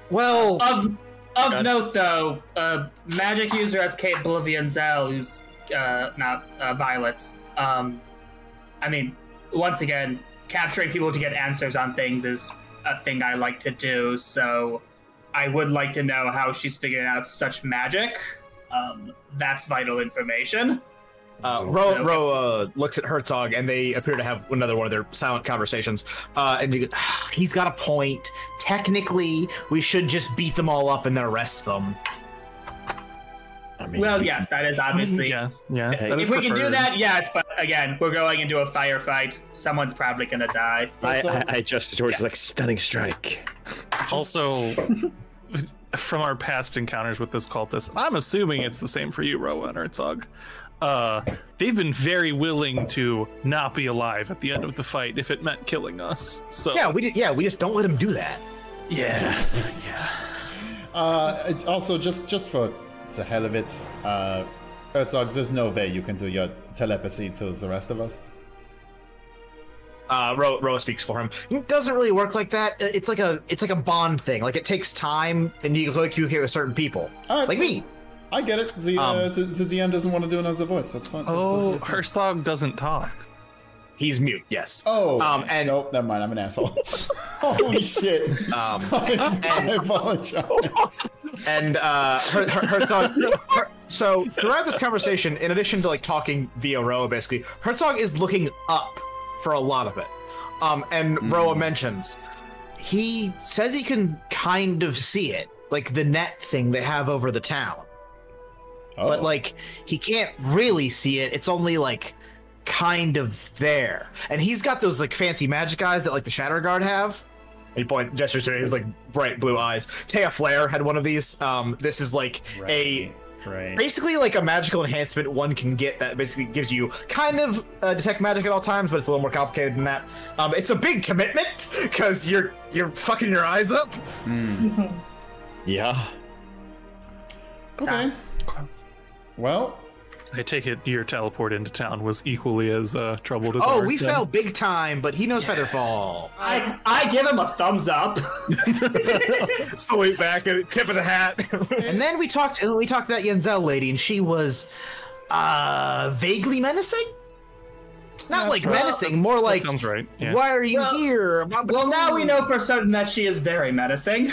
Well, Of note, though, magic user as capable of Yenzel, who's not Violet. I mean, once again, capturing people to get answers on things is a thing I like to do, so I would like to know how she's figuring out such magic. That's vital information. Ro looks at Herzog, and they appear to have another one of their silent conversations. And you go, he's got a point. Technically, we should just beat them all up and then arrest them. I mean, Well, yes, that is obviously. Yeah. That If is we can do preferred. that, yes, but again, we're going into a firefight. Someone's probably gonna die. I just towards like stunning strike. Also, from our past encounters with this cultist, I'm assuming it's the same for you, Roa and Herzog. They've been very willing to not be alive at the end of the fight if it meant killing us. So We just don't let him do that. yeah. It's also just for the hell of it, Herzog, there's no way you can do your telepathy to the rest of us. Roa speaks for him. It doesn't really work like that. It's like a bond thing. Like it takes time, and you communicate with certain people, like me. I get it. The DM doesn't want to do another voice. That's fine. Oh, That's Herzog doesn't talk. He's mute. Yes. Oh, and nope, never mind. I'm an asshole. Holy shit. I apologize. And Herzog. So throughout this conversation, in addition to like talking via Roa, basically, Herzog is looking up for a lot of it. And Roa mentions he says he can kind of see it, like the net thing they have over the town. Oh. But like he can't really see it. It's only like kind of there. And he's got those like fancy magic eyes that like the Shatter Guard have. He gestures to his like bright blue eyes. Taya Flare had one of these. This is like basically like a magical enhancement one can get that basically gives you kind of detect magic at all times, but it's a little more complicated than that. It's a big commitment because you're fucking your eyes up. Yeah. Okay. Well, I take it your teleport into town was equally as troubled as Oh, ours. we then? fell big time, but he knows Featherfall. I give him a thumbs up. Salute back, tip of the hat. And then we talked to that Yenzel lady, and she was vaguely menacing. Not like menacing, more like Sounds right. Yeah. why are you here? Well, now we know for certain that she is very menacing.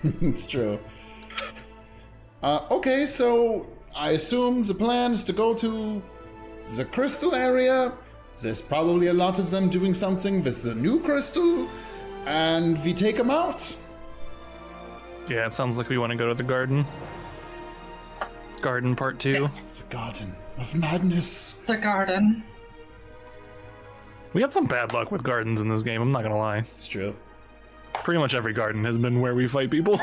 it's true. Okay, so I assume the plan is to go to the crystal area. There's probably a lot of them doing something with the new crystal, and we take them out. Yeah, it sounds like we want to go to the garden. Garden part 2. It's a garden of madness. The garden. We had some bad luck with gardens in this game, I'm not gonna lie. It's true. Pretty much every garden has been where we fight people.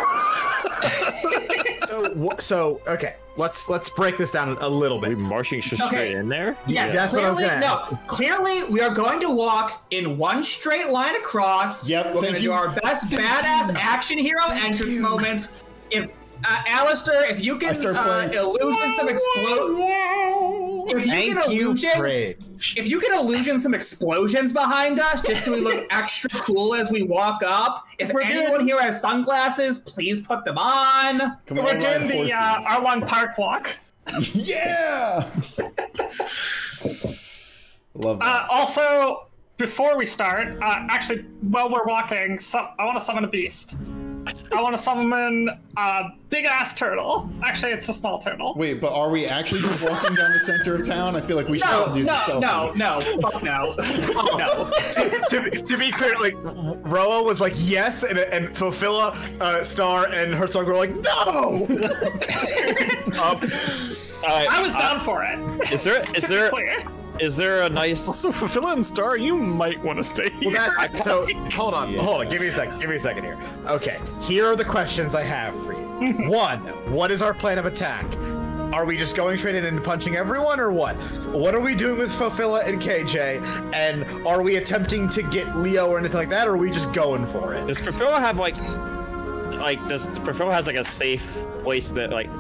So okay, let's break this down a little Are we bit. marching straight in there? Yes, that's what I was clearly, gonna ask. Clearly, we are going to walk in one straight line across. Yep, We're thank going to you. do our best badass action hero entrance moment. If Alistair, if you can start playing. illusion some if you Thank can you, illusion, Prij. if you can illusion some explosions behind us, just so we look extra cool as we walk up. If anyone here has sunglasses, please put them on. Come on, We're ride doing the horses. Arlong Park walk. Yeah! Love that. Also, before we start, actually, while we're walking, I want to summon a beast. I want to summon a big ass turtle. Actually, it's a small turtle. Wait, but are we actually just walking down the center of town? I feel like we should all do this stealthy. No, fuck no. No. To be clear, like Roa was like yes, and Fulfilla, Star, and Herzog were like no. I was down for it. Is there a nice? Also, Fulfilla and Star, you might want to stay here. Well, so hold on. Give me a second here. Okay, here are the questions I have for you. One, what is our plan of attack? Are we just going straight in and punching everyone, or what? What are we doing with Fulfilla and KJ? And are we attempting to get Leo or anything like that, or are we just going for it? Does Fulfilla have does Fulfilla has like a safe place that like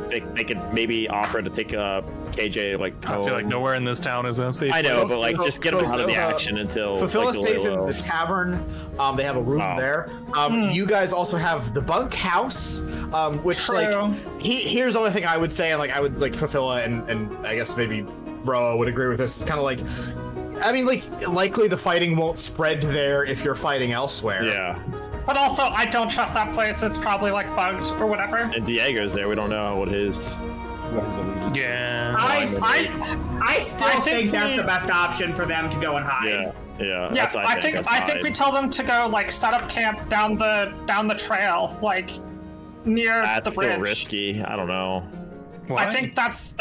they could maybe offer to take KJ like home? I feel like nowhere in this town is a safe. I know, but like just get them out of the action until. Fulfilla stays in the tavern. They have a room there. You guys also have the bunkhouse, which True. here's the only thing I would say, and like I would like Fulfilla and I guess maybe Roa would agree with this. Kind of like, I mean, like likely the fighting won't spread there if you're fighting elsewhere. Yeah. But also, I don't trust that place. It's probably like bugged or whatever. And Diego's there. We don't know what his allegiance is. Yeah. I still think that's the best option for them to go and hide. Yeah, that's what I think we tell them to go like set up camp down the trail, like near the bridge. That's risky. I don't know. Why? I think that's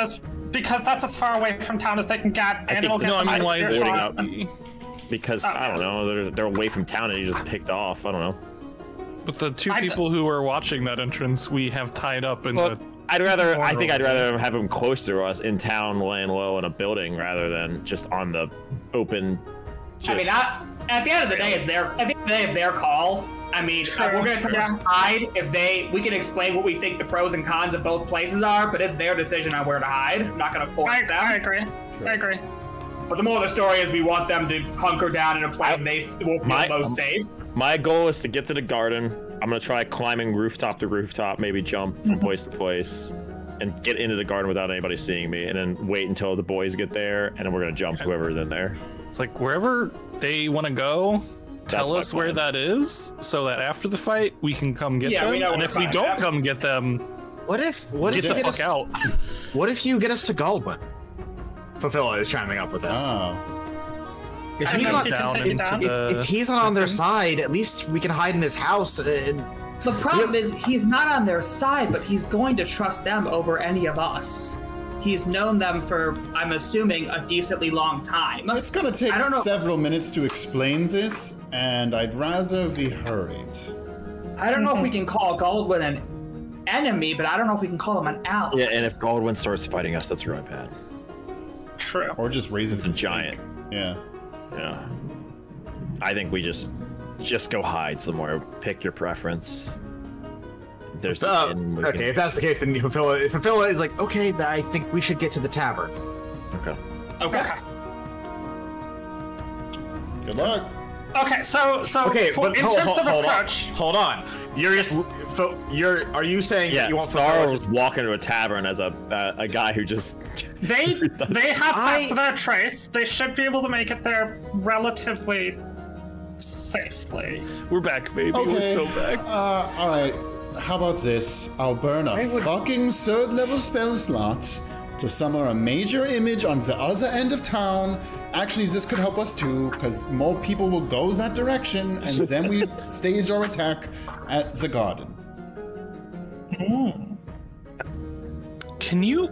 because that's as far away from town as they can get, and it'll get why is it across. Because I don't know, they're away from town and you just picked off. I don't know. But the two people who were watching that entrance, we have tied up in the. I think I'd rather have them closer to us in town, laying low in a building, rather than just on the open. I mean, at the end of the day, it's their call. I mean, we're going to tell them to hide we can explain what we think the pros and cons of both places are, but it's their decision on where to hide. I'm not going to force them. I agree. I agree. But the moral of the story is we want them to hunker down in a place they will feel most safe. My goal is to get to the garden. I'm going to try climbing rooftop to rooftop, maybe jump from place to place, and get into the garden without anybody seeing me, and then wait until the boys get there, and then we're going to jump whoever's in there. It's like wherever they want to go, tell us where that is, so that after the fight we can come get them. And if we don't come get them, what if get the fuck out? What if you get us to Galdwin? Fulfilla is chiming up with this. Oh. If he's not if he's not on their side, at least we can hide in his house. The problem is he's not on their side, but he's going to trust them over any of us. He's known them for, I'm assuming, a decently long time. It's gonna take several minutes to explain this, and I'd rather we hurried. I don't know if we can call Galdwin an enemy, but I don't know if we can call him an ally. Yeah, and if Galdwin starts fighting us, that's really bad. True. Or just raises a giant. Yeah. Yeah. I think we just go hide somewhere. Pick your preference. There's okay, if that's the case, then Fulfilla is like, okay, I think we should get to the tavern. Okay. Good luck. Okay, so okay, but in terms of approach, hold on. Are you saying that you want Star was walking to a tavern as a guy who just they have passed their trace. They should be able to make it there relatively safely. We're back, baby. Okay. We're so back. All right. How about this? I'll burn a fucking third level spell slot to summon a major image on the other end of town. Actually, this could help us too, because more people will go that direction, and then we stage our attack at the garden. Can you?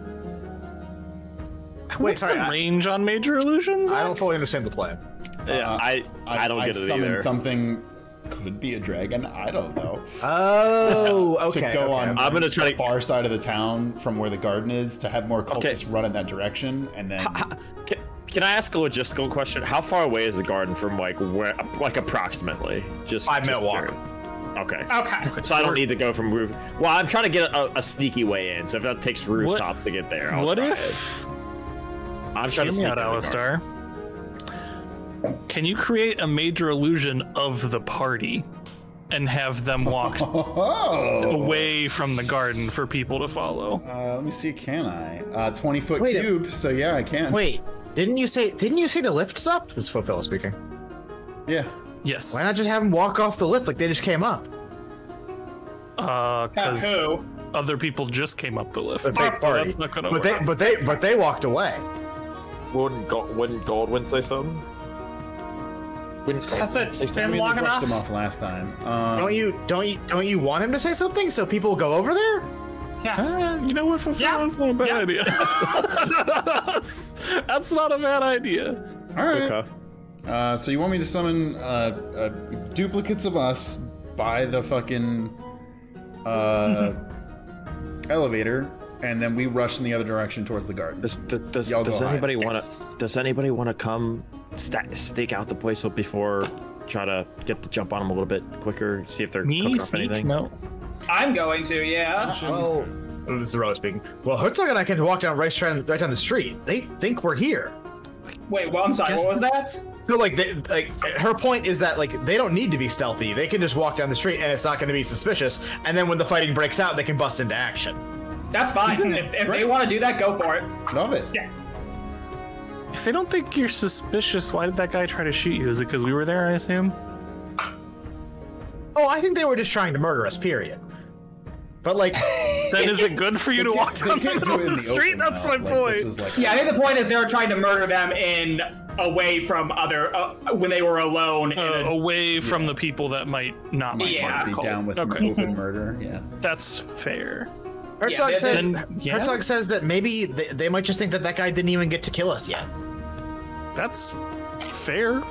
What's the range on major illusions? I don't fully understand the plan. Yeah, I don't get it summoned either. Something. Could be a dragon. I don't know. Oh, okay. To go on. I'm gonna try the far side of the town from where the garden is to have more cultists run in that direction, and then. Can I ask a logistical question? How far away is the garden from like where, like approximately? Just 5-minute walk. Okay. So I don't need to go from roof. Well, I'm trying to get a sneaky way in. So if that takes rooftop to get there, I'll try it. I'm trying to sneak out, Alistar. Can you create a major illusion of the party and have them walk away from the garden for people to follow? Let me see. Can I? 20-foot cube. So yeah, I can. Wait, didn't you say the lift's up? This is Fulfilla speaking. Yeah. Yes. Why not just have them walk off the lift like they just came up? Because Who? other people just came up the lift. The fake So party. that's not gonna work. But they walked away. Wouldn't Goldwyn say something? Wouldn't Has Goldwyn it say been something? We long brushed enough? him off last time. Don't you want him to say something so people go over there? Yeah. You know what, Fulfill? Yeah. That's not a bad idea. that's not a bad idea. All right. Okay. So you want me to summon duplicates of us by the fucking elevator, and then we rush in the other direction towards the garden. Does Y'all go anybody hide. want to? Does anybody want to come stake out the place before try to get the jump on them a little bit quicker? See if they're Me cooking up sneak? anything. No. I'm going to, yeah. Well, this is Rose speaking. Well, Herzog and I can walk down right down the street. They think we're here. Wait, well, I'm sorry, what was that? So her point is that they don't need to be stealthy. They can just walk down the street and it's not going to be suspicious. And then when the fighting breaks out, they can bust into action. That's fine. If they want to do that, go for it. Love it. Yeah. If they don't think you're suspicious, why did that guy try to shoot you? Is it because we were there, I assume? Oh, I think they were just trying to murder us, period. But then is it good for you to walk down the middle of the street? open, That's though. my point. Yeah, I think the point is they were trying to murder them away from other when they were alone. Away from the people that might not Be down with open murder. Yeah. That's fair. Herzog Yeah, Herzog says that maybe they might just think that guy didn't even get to kill us yet. That's fair.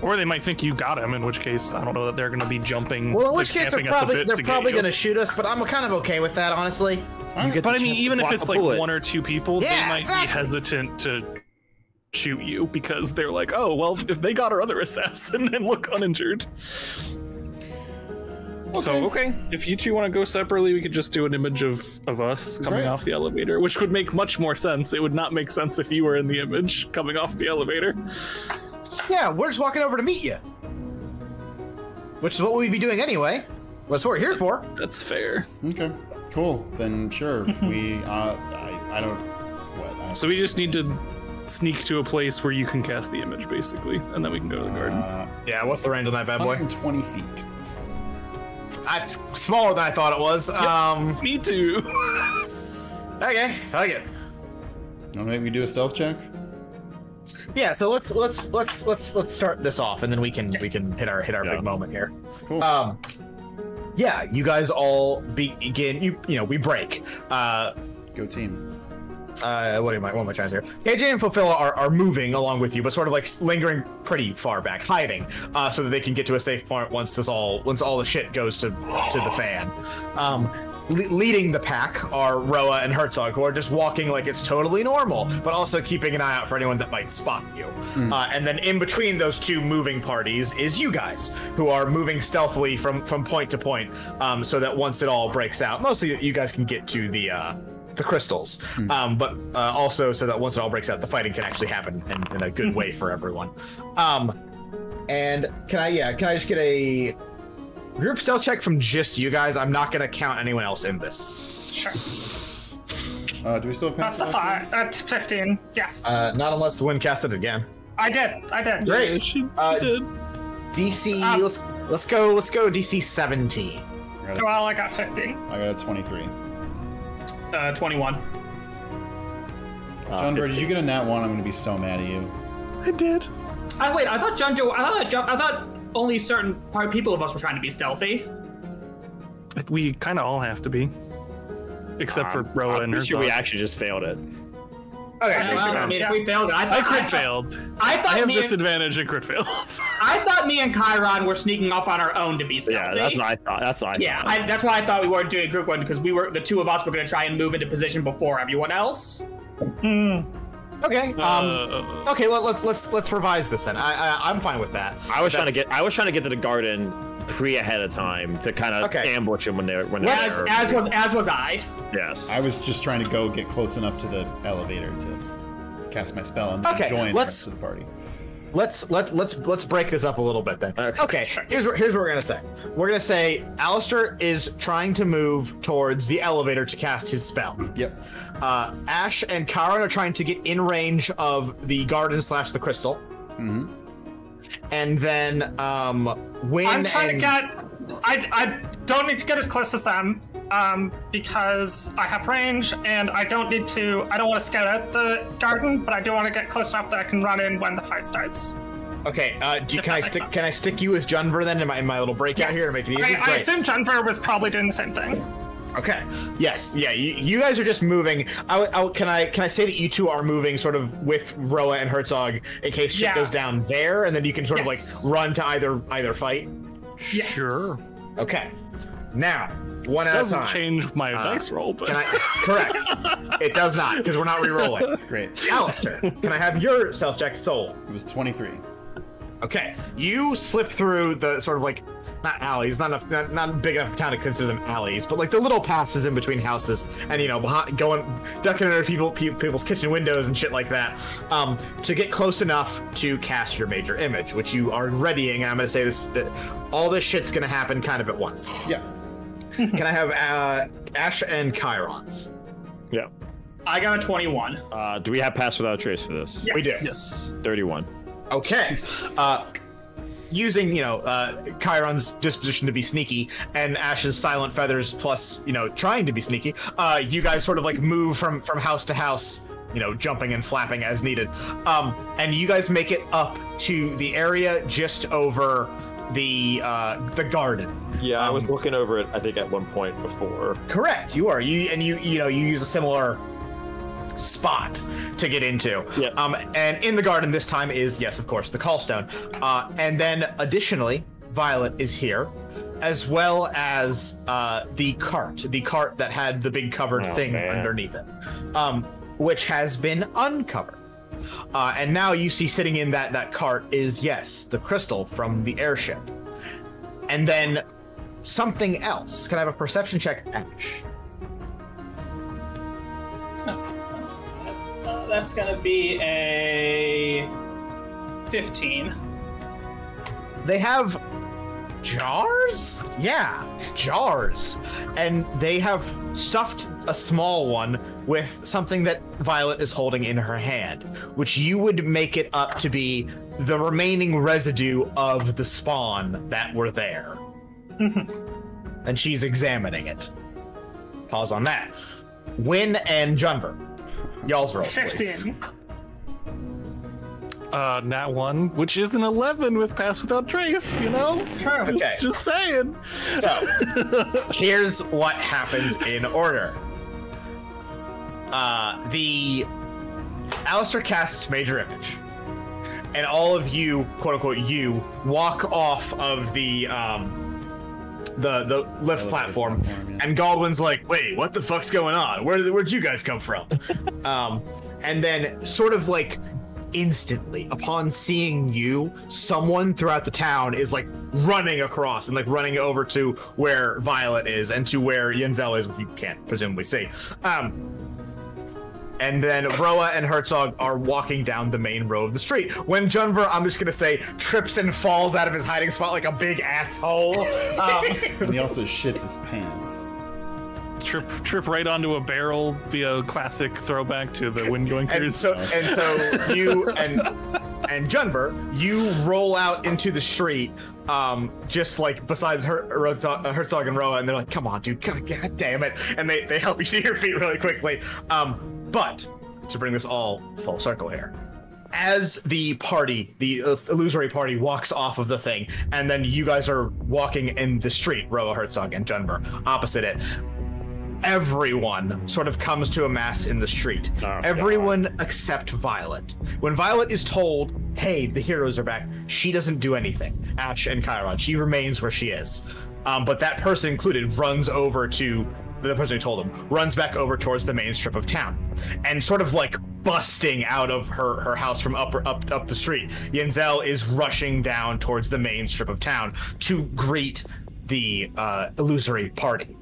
Or they might think you got him, in which case I don't know that they're going to be jumping. Well, in which case they're probably going to shoot us, but I'm kind of okay with that, honestly. But I mean, even if it's like one or two people, they might exactly. be hesitant to shoot you because they're like, oh, well, if they got our other assassin and look uninjured. So, okay, if you two want to go separately, we could just do an image of us coming off the elevator, which would make much more sense. It would not make sense if you were in the image coming off the elevator. Yeah, we're just walking over to meet you. Which is what we'd be doing anyway. That's what we're here for. That's fair. Okay, cool. Then sure. I don't... What? So we just need to sneak to a place where you can cast the image, basically, and then we can go to the garden. Yeah, what's the range on that bad boy? 120 feet. That's smaller than I thought it was. Me too. Okay, fuck it. Want to make me do a stealth check? Yeah, so let's start this off, and then we can hit our big moment here. Cool. Yeah, you guys all begin. You know we break. Go team. What am I trying to say here? AJ and Fulfilla are moving along with you, but sort of lingering pretty far back, hiding, so that they can get to a safe point once all the shit goes to the fan. Leading the pack are Roa and Herzog, who are just walking like it's totally normal, but also keeping an eye out for anyone that might spot you. And then in between those two moving parties is you guys, who are moving stealthily from point to point, so that once it all breaks out, mostly you guys can get to the crystals, but also so that once it all breaks out, the fighting can actually happen in a good way for everyone. And can I just get a group stealth check from just you guys? I'm not going to count anyone else in this. Sure. Do we still have That's a 5. That's 15. Yes. Not unless the wind cast it again. I did. Great. Yeah, she did. DC, let's go DC 17. Well, I got 15. I got a 23. 21. Chandra, did you get a nat 1? I'm going to be so mad at you. I did. Wait, I thought only certain people of us were trying to be stealthy. We kind of all have to be, except for Roa and I'm sure we Herzog. actually just failed it. Okay. I mean, if we failed it, I crit failed. I have disadvantage and crit failed. I thought me and Chiron were sneaking off on our own to be stealthy. Yeah, that's what I thought. That's why I thought we weren't doing a group one, because the two of us were going to try and move into position before everyone else. Okay. Okay. Let's revise this then. I'm fine with that. I was trying to get to the garden ahead of time to kind of ambush them when they're as was I. Yes. I was just trying to go get close enough to the elevator to cast my spell and join the rest of the party. Let's break this up a little bit then. Okay. Here's what we're gonna say. We're gonna say Alistair is trying to move towards the elevator to cast his spell. Yep. Ash and Karen are trying to get in range of the garden / the crystal. And then Wynn I'm trying to get. I don't need to get as close as them, because I have range, and I don't want to scare out the garden, but I do want to get close enough that I can run in when the fight starts. Okay, can I stick you with Junver then in my little breakout here to make it easy? I assume Junver was probably doing the same thing. Okay. Yes. Yeah. You guys are just moving. Can I say that you two are moving sort of with Roa and Herzog in case shit goes down there, and then you can sort of like run to either fight. Yes. Sure. Okay. Now, one at a time. Doesn't change my dice roll, but correct. It does not, because we're not re-rolling. Great. Alistair, can I have your stealth check soul? It was 23. Okay. You slip through the sort of like, not alleys, not big enough town to consider them alleys, but like the little passes in between houses, and ducking under people's kitchen windows and shit like that, to get close enough to cast your major image, which you are readying. And I'm gonna say that all this shit's gonna happen kind of at once. Yeah. Can I have Ash and Chirons? Yeah. I got a 21. Do we have pass without trace for this? Yes. We do. yes. 31. Okay. Using, Chiron's disposition to be sneaky and Ash's silent feathers plus, trying to be sneaky, you guys sort of like move from house to house, jumping and flapping as needed. And you guys make it up to the area just over the garden. Yeah, I was looking over it, I think, at one point before. Correct, you are. You use a similar spot to get into. Yep. And in the garden this time is, yes, of course, the Callstone. And then additionally, Violet is here, as well as the cart that had the big covered thing underneath it, which has been uncovered. And now you see sitting in that cart is, yes, the crystal from the airship. And then something else. Can I have a perception check, Ash? That's gonna be a 15. They have jars? Yeah, jars. And they have stuffed a small one with something that Violet is holding in her hand, which you would make it up to be the remaining residue of the spawn that were there. And she's examining it. Pause on that. Wynn and Junver. Y'all's roll, 15. please. Nat 1, which is an 11 with pass without trace, Okay. Just saying. So, here's what happens in order. The Alistair casts major image, and all of you, quote unquote, you walk off of the lift platform, and Godwin's like, wait, what the fuck's going on? Where'd you guys come from? And then sort of like instantly upon seeing you, someone throughout the town is like running across and like running over to where Violet is and to where Yenzel is, which you can't presumably see. And then Roa and Herzog are walking down the main row of the street. When Junver, I'm just gonna say, trips and falls out of his hiding spot like a big asshole. And he also shits his pants. Trip right onto a barrel, be a classic throwback to the Wind Yoinkers. and so you and Junver, you roll out into the street, just like besides Herzog and Roa, and they're like, "Come on, dude, God damn it!" And they help you to your feet really quickly. But to bring this all full circle here, as the party, the illusory party, walks off of the thing, and then you guys are walking in the street, Roa, Herzog, and Junver, opposite it. Everyone sort of comes to a mass in the street. Everyone except Violet. When Violet is told, hey, the heroes are back, she doesn't do anything. Ash and Chiron, she remains where she is. But that person included runs over to the person who told them, runs back over towards the main strip of town, and sort of like busting out of her house from up the street. Yenzel is rushing down towards the main strip of town to greet the illusory party.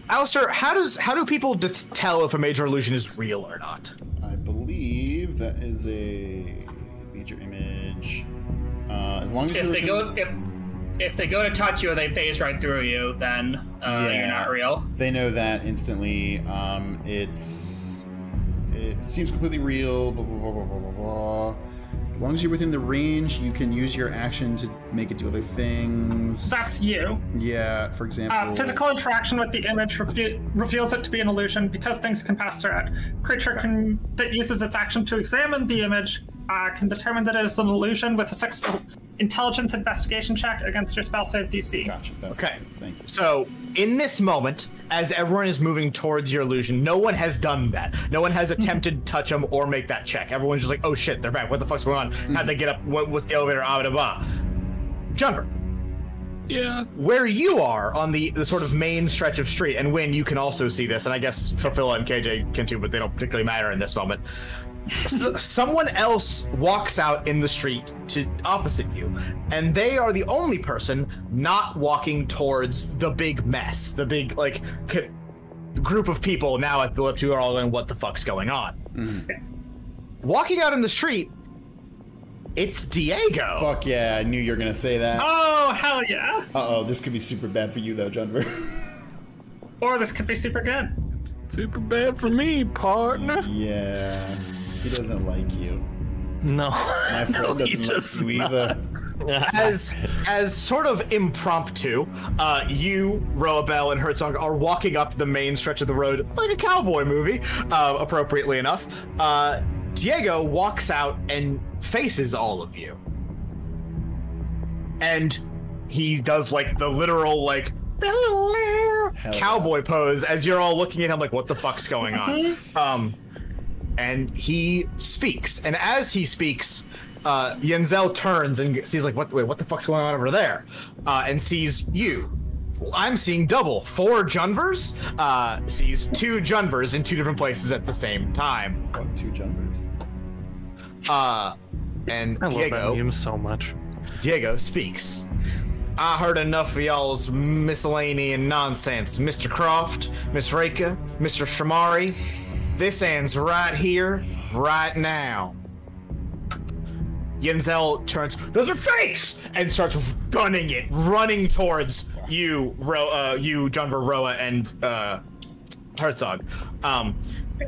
Alistair, how do people tell if a major illusion is real or not? I believe that is a major image. As long as if they go to touch you or they phase right through you, then you're not real. They know that instantly. It seems completely real. Blah blah blah blah blah blah. As long as you're within the range, you can use your action to make it do other things. That's you. Yeah, for example... Physical interaction with the image reveals it to be an illusion because things can pass through it. Creature that uses its action to examine the image can determine that it is an illusion with a successful intelligence investigation check against your spell save DC. Gotcha. That's okay. Nice. Thank you. So, in this moment, as everyone is moving towards your illusion, no one has done that. No one has attempted to touch them or make that check. Everyone's just like, oh shit, they're back. What the fuck's going on? How'd they get up? What was the elevator? Blah, blah, blah. Jumper. Yeah. Where you are on the sort of main stretch of street, and Wynn, you can also see this, and I guess Phil and KJ can too, but they don't particularly matter in this moment. Someone else walks out in the street to opposite you, and they are the only person not walking towards the big mess, the big like group of people now at the lift who are all going, what the fuck's going on? Walking out in the street, it's Diego. Fuck yeah, I knew you were gonna say that. Oh, hell yeah. Uh-oh, this could be super bad for you though, Junver. Or this could be super good. Super bad for me, partner. Yeah. He doesn't like you. No. My friend No, he doesn't like you does either. As sort of impromptu, you, Roabel, and Herzog are walking up the main stretch of the road like a cowboy movie, appropriately enough. Diego walks out and faces all of you. And he does like the literal like cowboy pose as you're all looking at him like, what the fuck's going on? And he speaks, and as he speaks, Yenzel turns and sees like, what the fuck's going on over there? And sees you. I'm seeing double. 4 Junvers, sees 2 Junvers in 2 different places at the same time. Fuck 2 Junvers. And I Diego, love that meme so much. Diego speaks. I heard enough of y'all's miscellaneous nonsense. Mr. Croft, Miss Reka, Mr. Shamari. This ends right here, right now. Yenzel turns, those are fakes! And starts gunning it, running towards you, Junver, Roa, and Herzog.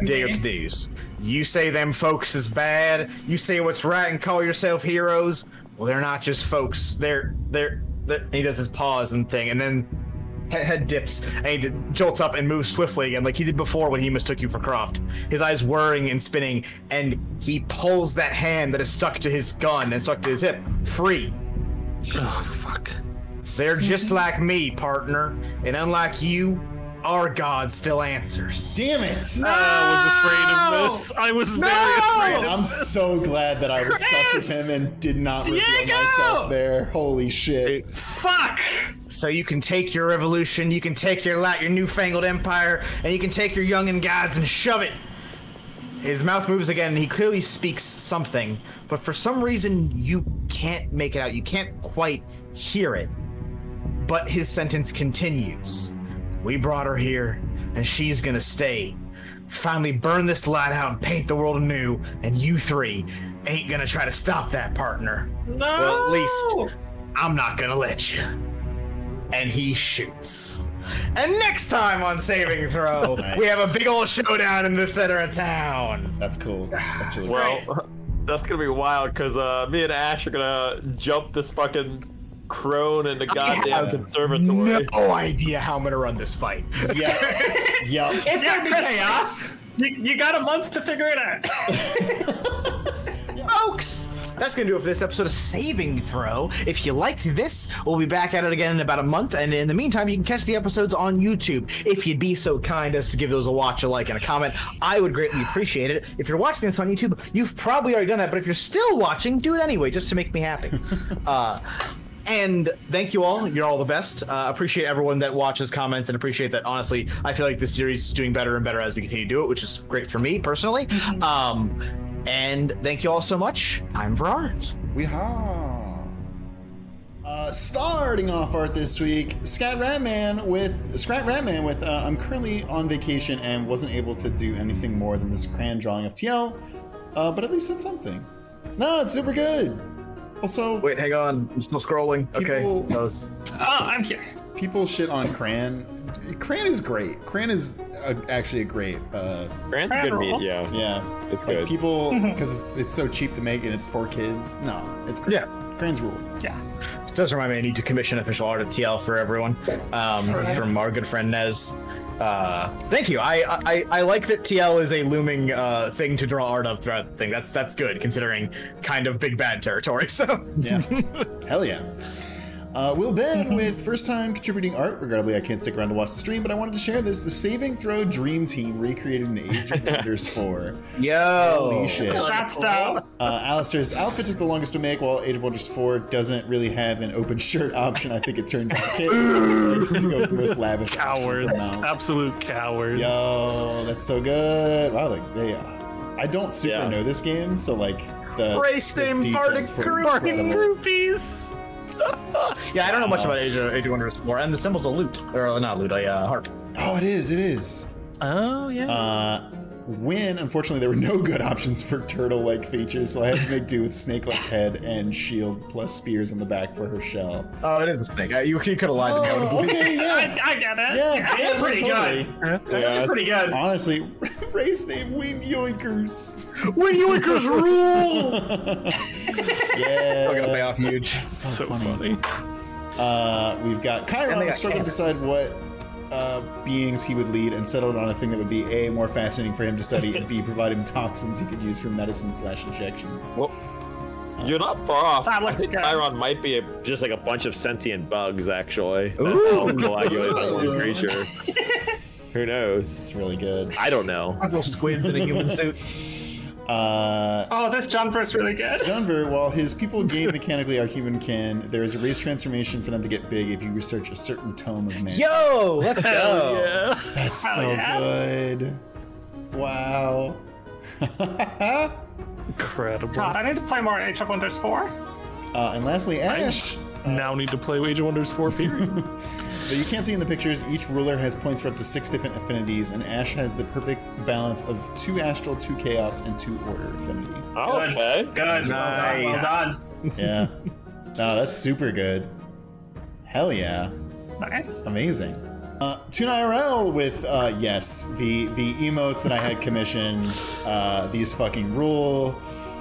Diego continues. You say them folks is bad, you say what's right and call yourself heroes. Well, they're not just folks, they're he does his pause and thing, and then head dips, and he jolts up and moves swiftly again, like he did before when he mistook you for Croft. His eyes whirring and spinning, and he pulls that hand that is stuck to his gun and stuck to his hip free. Oh, fuck. They're just like me, partner, and unlike you, our God still answers. Damn it! No! I was afraid of this. I was very afraid of I'm this. so glad that I was sus of him and did not reveal myself there. Holy shit. Fuck! So you can take your revolution, you can take your newfangled empire, and you can take your youngin' gods and shove it. His mouth moves again, and he clearly speaks something, but for some reason you can't make it out. You can't quite hear it. But his sentence continues. We brought her here, and she's gonna stay. Finally burn this light out and paint the world anew, and you 3 ain't gonna try to stop that, partner. No! Well, at least I'm not gonna let you. And he shoots. And next time on Saving Throw, Nice. we have a big old showdown in the center of town. That's cool. That's really Well, that's gonna be wild because me and Ash are gonna jump this fucking crone in the goddamn conservatory. No idea how I'm gonna run this fight. Yeah. Yep. It's gonna be chaos. You got a month to figure it out. Folks, that's gonna do it for this episode of Saving Throw. If you liked this, we'll be back at it again in about a month, and in the meantime, you can catch the episodes on YouTube. If you'd be so kind as to give those a watch, a like, and a comment, I would greatly appreciate it. If you're watching this on YouTube, you've probably already done that, but if you're still watching, do it anyway, just to make me happy. And thank you all. You're all the best. Appreciate everyone that watches, comments, and appreciate that. Honestly, I feel like this series is doing better and better as we continue to do it, which is great for me personally. And thank you all so much. Time for art. Weehaw. Starting off art this week, Scrat Ratman with I'm currently on vacation and wasn't able to do anything more than this crayon drawing of TL, but at least it's something. No, it's super good. Also, Wait, hang on. I'm still scrolling. People- Okay. Those. Oh, I'm here. people shit on crayon Cran is great. Cran is actually a great. Cran's a good meat, yeah. Yeah, It's like good. people because it's so cheap to make and it's for kids. No, it's great. Yeah. Cran's rule. Yeah. It does remind me I need to commission official art of TL for everyone from our good friend Nez. Thank you. I like that TL is a looming thing to draw art of throughout the thing. That's good considering kind of big bad territory. So Yeah. Hell yeah. Will Ben with first time contributing art. Regrettably, I can't stick around to watch the stream, but I wanted to share this. The Saving Throw Dream Team recreated an Age of Wonders 4. Yo, Holy shit. That's dope. Alistair's outfit took the longest to make, while Age of Wonders 4 doesn't really have an open shirt option. I think it turned out to go for the most lavish option for Cowards. mounts. Absolute cowards. Yo, that's so good. Wow, like they I don't super know this game, so like the race name details for incredible. Groupies. Yeah, I don't know much about Age of Wonders 4, and the symbol's a lute, or not lute, a harp. Oh, it is. Oh yeah. When, unfortunately, there were no good options for turtle-like features, so I had to make do with snake-like head and shield plus spears on the back for her shell. Oh, it is a snake. You could have lied to me. I would've believed Okay, yeah. I get it. Yeah, pretty totally. That's pretty good. Honestly, race name Wind Yoinkers. When Yoinkers rule! Yeah. Still gonna pay off huge. So funny. We've got And Chiron they got struggling to decide what beings he would lead and settled on a thing that would be A, more fascinating for him to study, and B, provide him toxins he could use for medicine/injections. Well, you're not far off. That I looks think good. Chiron might be just like a bunch of sentient bugs, actually. That Ooh. help coagulate the creature. Who knows? It's really good. I don't know. Little squids in a human suit. Oh, this jumper's really good. Denver, while his people game mechanically are humankin, there is a race transformation for them to get big if you research a certain tome of man. Yo, let's go. Yeah. That's Hell so yeah. good. Wow. Incredible. God, I need to play more Age of Wonders 4. And lastly, Ash. Now need to play Age of Wonders 4 period. Though you can't see in the pictures, each ruler has points for up to 6 different affinities, and Ash has the perfect balance of 2 astral, 2 chaos, and 2 order affinity. Okay. Good. Nice. Well done. Yeah. No, that's super good. Hell yeah. Nice. Amazing. Tune IRL with, yes, the emotes that I had commissioned. These fucking rule.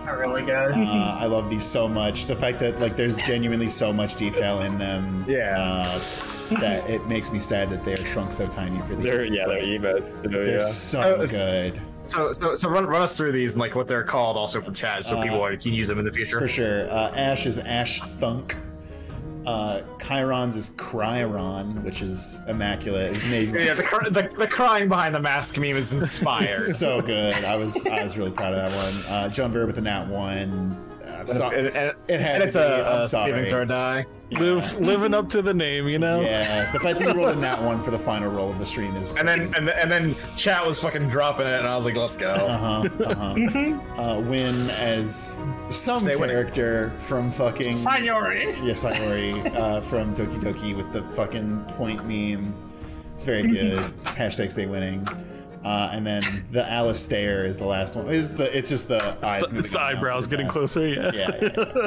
They're really good. I love these so much. The fact that like there's genuinely so much detail in them. Yeah. That it makes me sad that they are shrunk so tiny for the They're kids. they're emotes. So, They're yeah. so good. So run us through these and like what they're called also for chat, so people can use them in the future. For sure. Ash is Ash Thunk. Chiron's is Cryoron, which is immaculate. His name. Yeah, the crying behind the mask meme is inspired. It's so good. I was really proud of that one. John Ver with a nat 1. It had it's to be. a I'm sorry. saving throw die. Living up to the name, you know? Yeah, the fact that you rolled a nat 1 for the final roll of the stream is. And then chat was fucking dropping it, and I was like, let's go. Win as some Stay winning. character from fucking. Sayori. Yeah, Sayori from Doki Doki with the fucking point meme. It's very good. It's hashtag stay winning. And then the Alistair is the last one. It's just the eyes. moving It's the around eyebrows super getting fast. closer, yeah. Yeah,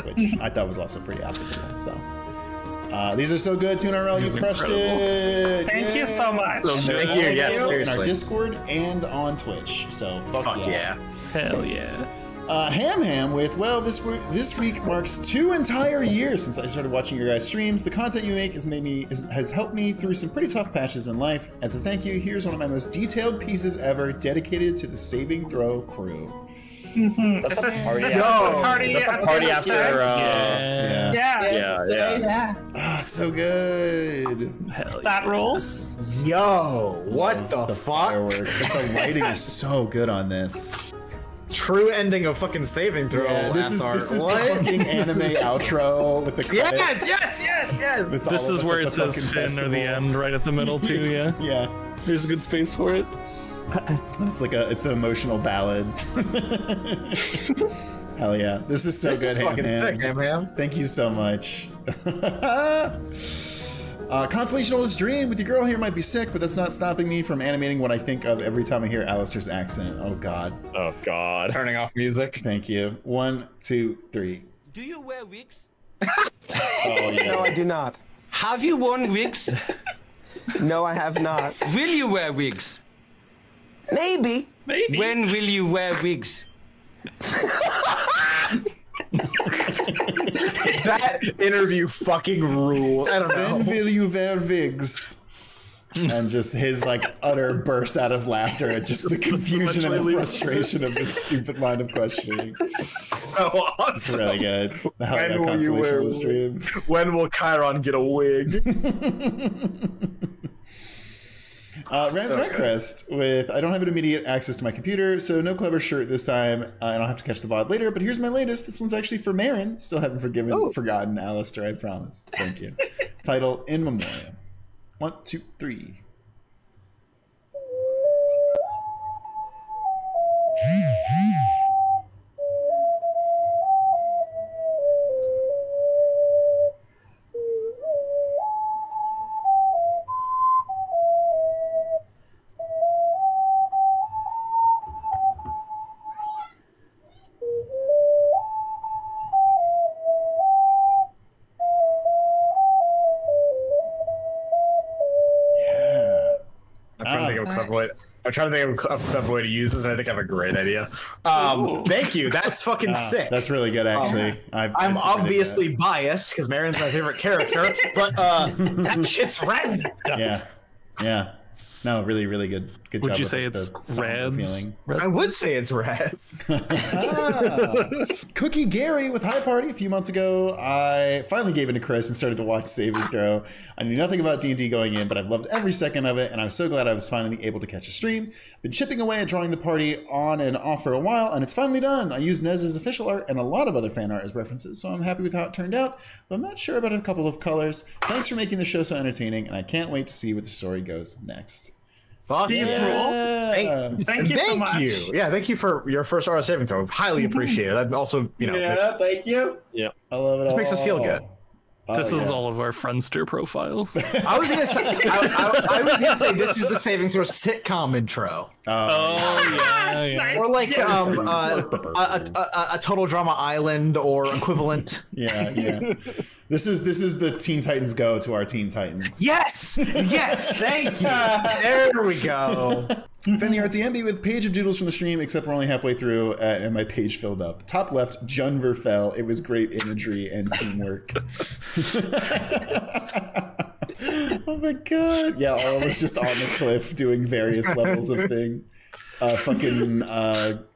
which I thought was also pretty applicable. So these are so good. TuneRL, you crushed it. Thank you so much. And they're Thank you, all yes, available in our seriously. Discord and on Twitch. So fuck yeah. Hell yeah. Ham with, well, this week marks 2 entire years since I started watching your guys' streams. The content you make has helped me through some pretty tough patches in life. As a thank you, here's one of my most detailed pieces ever, dedicated to the Saving Throw crew. Is this Party the after- party the at party the after. Yeah. Yeah. Yeah. Ah, it's so good. Hell yeah. That rules. Yo, what the fuck? Fireworks. The lighting is so good on this. True ending of fucking saving throw. Yeah, this is art. the What? fucking anime outro with the credits. Yes. It's all This of is us where at it the says fucking Finn or festival. the end right at the middle, too, yeah. Yeah. There's a good space for it. It's an emotional ballad. Hell yeah. This is so This good, is fucking Ham. sick, Ham. Thank you so much. Constellation Oldest Dream with your girl here might be sick, but that's not stopping me from animating what I think of every time I hear Alistair's accent. Oh god. Oh God. Turning off music. Thank you. 1, 2, 3. Do you wear wigs? Oh yeah. No, I do not. Have you worn wigs? No, I have not. Will you wear wigs? Maybe. Maybe. When will you wear wigs? That interview fucking ruled. I don't know. When will you wear wigs? And just his like utter burst out of laughter at just the confusion and the frustration of this stupid line of questioning. So awesome. It's really good. The hell When yeah will you constellation wear was streamed. When will Chiron get a wig? Raz Redcrest with I don't have an immediate access to my computer, so no clever shirt this time, and I'll have to catch the VOD later. But here's my latest. This one's actually for Marin. Still haven't forgotten Alistair, I promise. Thank you. Title In Memoriam. 1, 2, 3. I'm trying to think of a clever way to use this, and I think I have a great idea. Thank you. That's fucking sick. That's really good, actually. I'm obviously biased because Marin's my favorite character, but that shit's rad. Yeah. No, really, really good. Good job. Would you say it's Rads? I would say it's Raz. Cookie Gary with High Party a few months ago. I finally gave in to Chris and started to watch Saving Throw. I knew nothing about D&D going in, but I've loved every second of it, and I was so glad I was finally able to catch a stream. Been chipping away at drawing the party on and off for a while, and it's finally done. I used Nez's official art and a lot of other fan art as references, so I'm happy with how it turned out, but I'm not sure about a couple of colors. Thanks for making the show so entertaining, and I can't wait to see where the story goes next. Fuck yeah. Thank you so much. Yeah, thank you for your first RO saving throw. Highly appreciate it. That also, thank you. Yeah, I love it. This makes us feel good. This is all of our Friendster profiles. I was gonna say, I was gonna say this is the saving throw sitcom intro. Yeah. Nice. Or like a Total Drama Island or equivalent. Yeah. This is the Teen Titans Go to our Teen Titans. Yes, thank you. There we go. Fan the RTMB with page of doodles from the stream, except we're only halfway through and my page filled up. Top left, Junver fell. It was great imagery and teamwork. Oh my god. Yeah, all of us just on the cliff doing various levels of thing. Fucking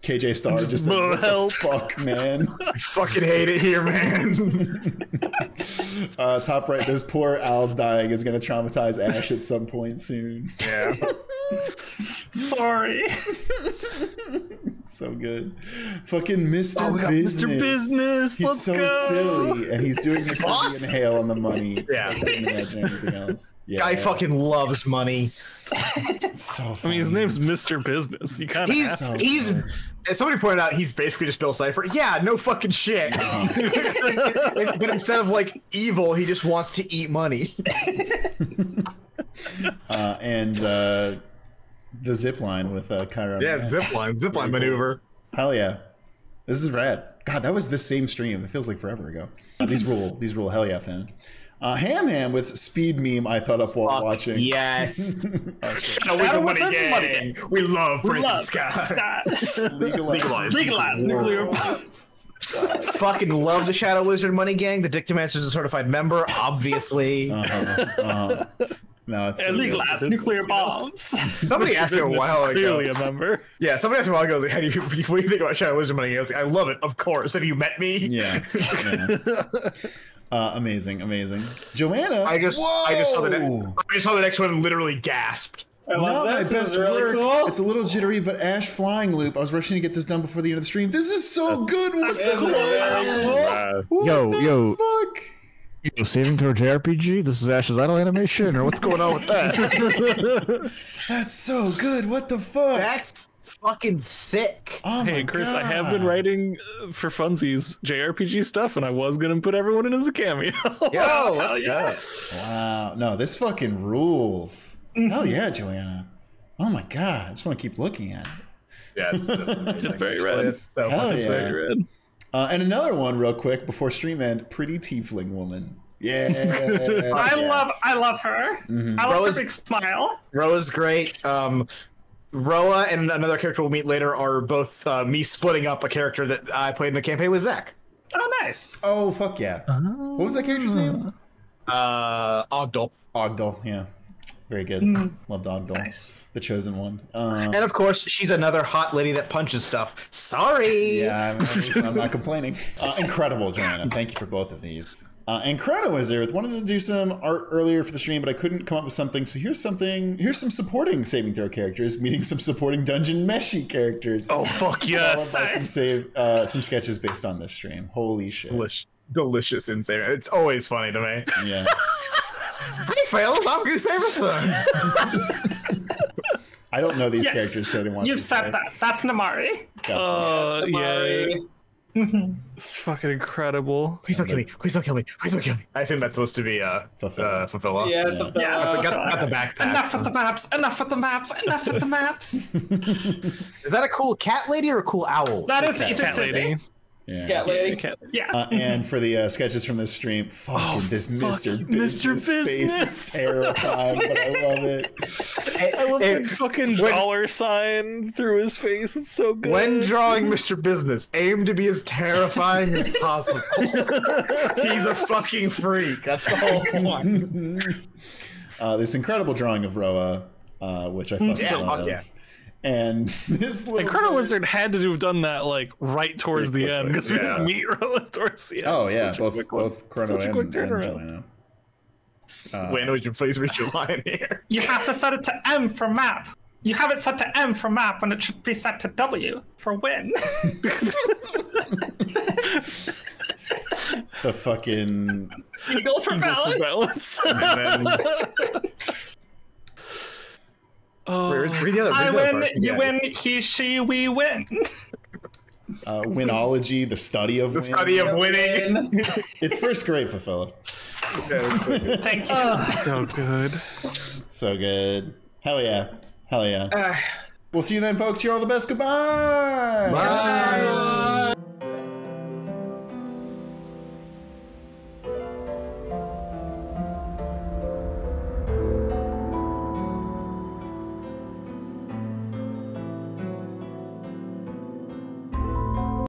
KJ Star just said, what the fuck, man? I fucking hate it here, man. Top right, those poor owls dying is going to traumatize Ash at some point soon. Yeah. Sorry. So good. Fucking Mr. Business. Mr. Business. He's so silly, and he's doing the Boss? inhale on the money. Yeah. I couldn't imagine anything else. Yeah. Guy fucking loves money. So funny. I mean, his name's Mr. Business. You kind of he's as somebody pointed out, he's basically just Bill Cipher. Yeah, no fucking shit. But instead of like evil, he just wants to eat money. And the zip line with Chiron. Yeah, zipline maneuver. Hell yeah. This is rad. God, that was the same stream. It feels like forever ago. These rule. Hell yeah, fan. Ham with speed meme I thought of while watching. Yes. Shadow Money Gang. We love breaking skies. Legalize nuclear bombs. Fucking love the Shadow Wizard Money Gang. The Dictamancer's a certified member, obviously. No, it's legalize nuclear bombs. Somebody asked me a while ago. Clearly a member. Yeah, somebody asked me a while ago. Like, what do you think about Shadow Wizard Money Gang? I was like, I love it. Of course. Have you met me? Yeah. Amazing. Joanna. I just saw the next one and literally gasped. I love Not this. my This best is really work. cool. It's a little jittery, but Ash flying loop. I was rushing to get this done before the end of the stream. This is so good. What's This is really cool. What Yo. the fuck? Yo, saving throw JRPG? This is Ash's idle animation, or what's going on with that? That's so good. What the fuck? That's fucking sick. Oh Hey, my Chris, God. I have been writing for funsies JRPG stuff, and I was going to put everyone in as a cameo. Yo, let's go. Wow. No, this fucking rules. Hell yeah, Joanna. Oh my God. I just want to keep looking at it. Yeah, It's very red. So Hell It's yeah. very red. And another one real quick before stream end. Pretty Tiefling Woman. Yeah. I love her. I love her big smile. Roa's great. Roa and another character we'll meet later are both me splitting up a character that I played in a campaign with Zach. Oh, nice. Oh, fuck yeah. What was that character's name? Ogdal. Ogdal, yeah. Very good. Loved Ogdal. Nice. The chosen one. And of course, she's another hot lady that punches stuff. Sorry. Yeah, I'm not complaining. Incredible, Joanna. Thank you for both of these. And Chrono Wizard wanted to do some art earlier for the stream, but I couldn't come up with something. So here's some supporting saving throw characters meeting some supporting dungeon meshy characters. Oh fuck yes! Some sketches based on this stream. Holy shit! Delicious insane. It's always funny to me. Yeah. Hey, fellas, I'm Goose Everson. I don't know these characters. So I didn't want You've said that. That's Namari. Gotcha. Yeah. It's fucking incredible. Please don't kill me. Please don't kill me. Please don't kill me. I assume that's supposed to be Fafilla. Yeah, it's Fafilla. Yeah, got the backpack. Enough with the maps. Enough with the maps. Enough with the maps. Is that a cool cat lady or a cool owl? That is a Cat lady. Yeah. Cat lady. Yeah. And for the sketches from this stream, this Mr. Business face is terrifying, but I love it. I love the fucking dollar sign through his face. It's so good. When drawing Mr. Business, aim to be as terrifying as possible. He's a fucking freak. That's the whole point. This incredible drawing of Roa, which I fucking love. Yeah. And this little Chrono Wizard had to have done that like right towards the end because we didn't meet Rowan towards the end. Oh yeah, both Chrono and Joanna. Wayne, would you please read your line here? You have to set it to M for map. You have it set to M for map when it should be set to W for win. The fucking Eagle for balance. Oh, I win, you win, he, she, we win. Winology, the study of winning. It's first grade, Fafilla. Thank you. So good. So good. Hell yeah. Hell yeah. We'll see you then, folks. You're all the best. Goodbye. Bye.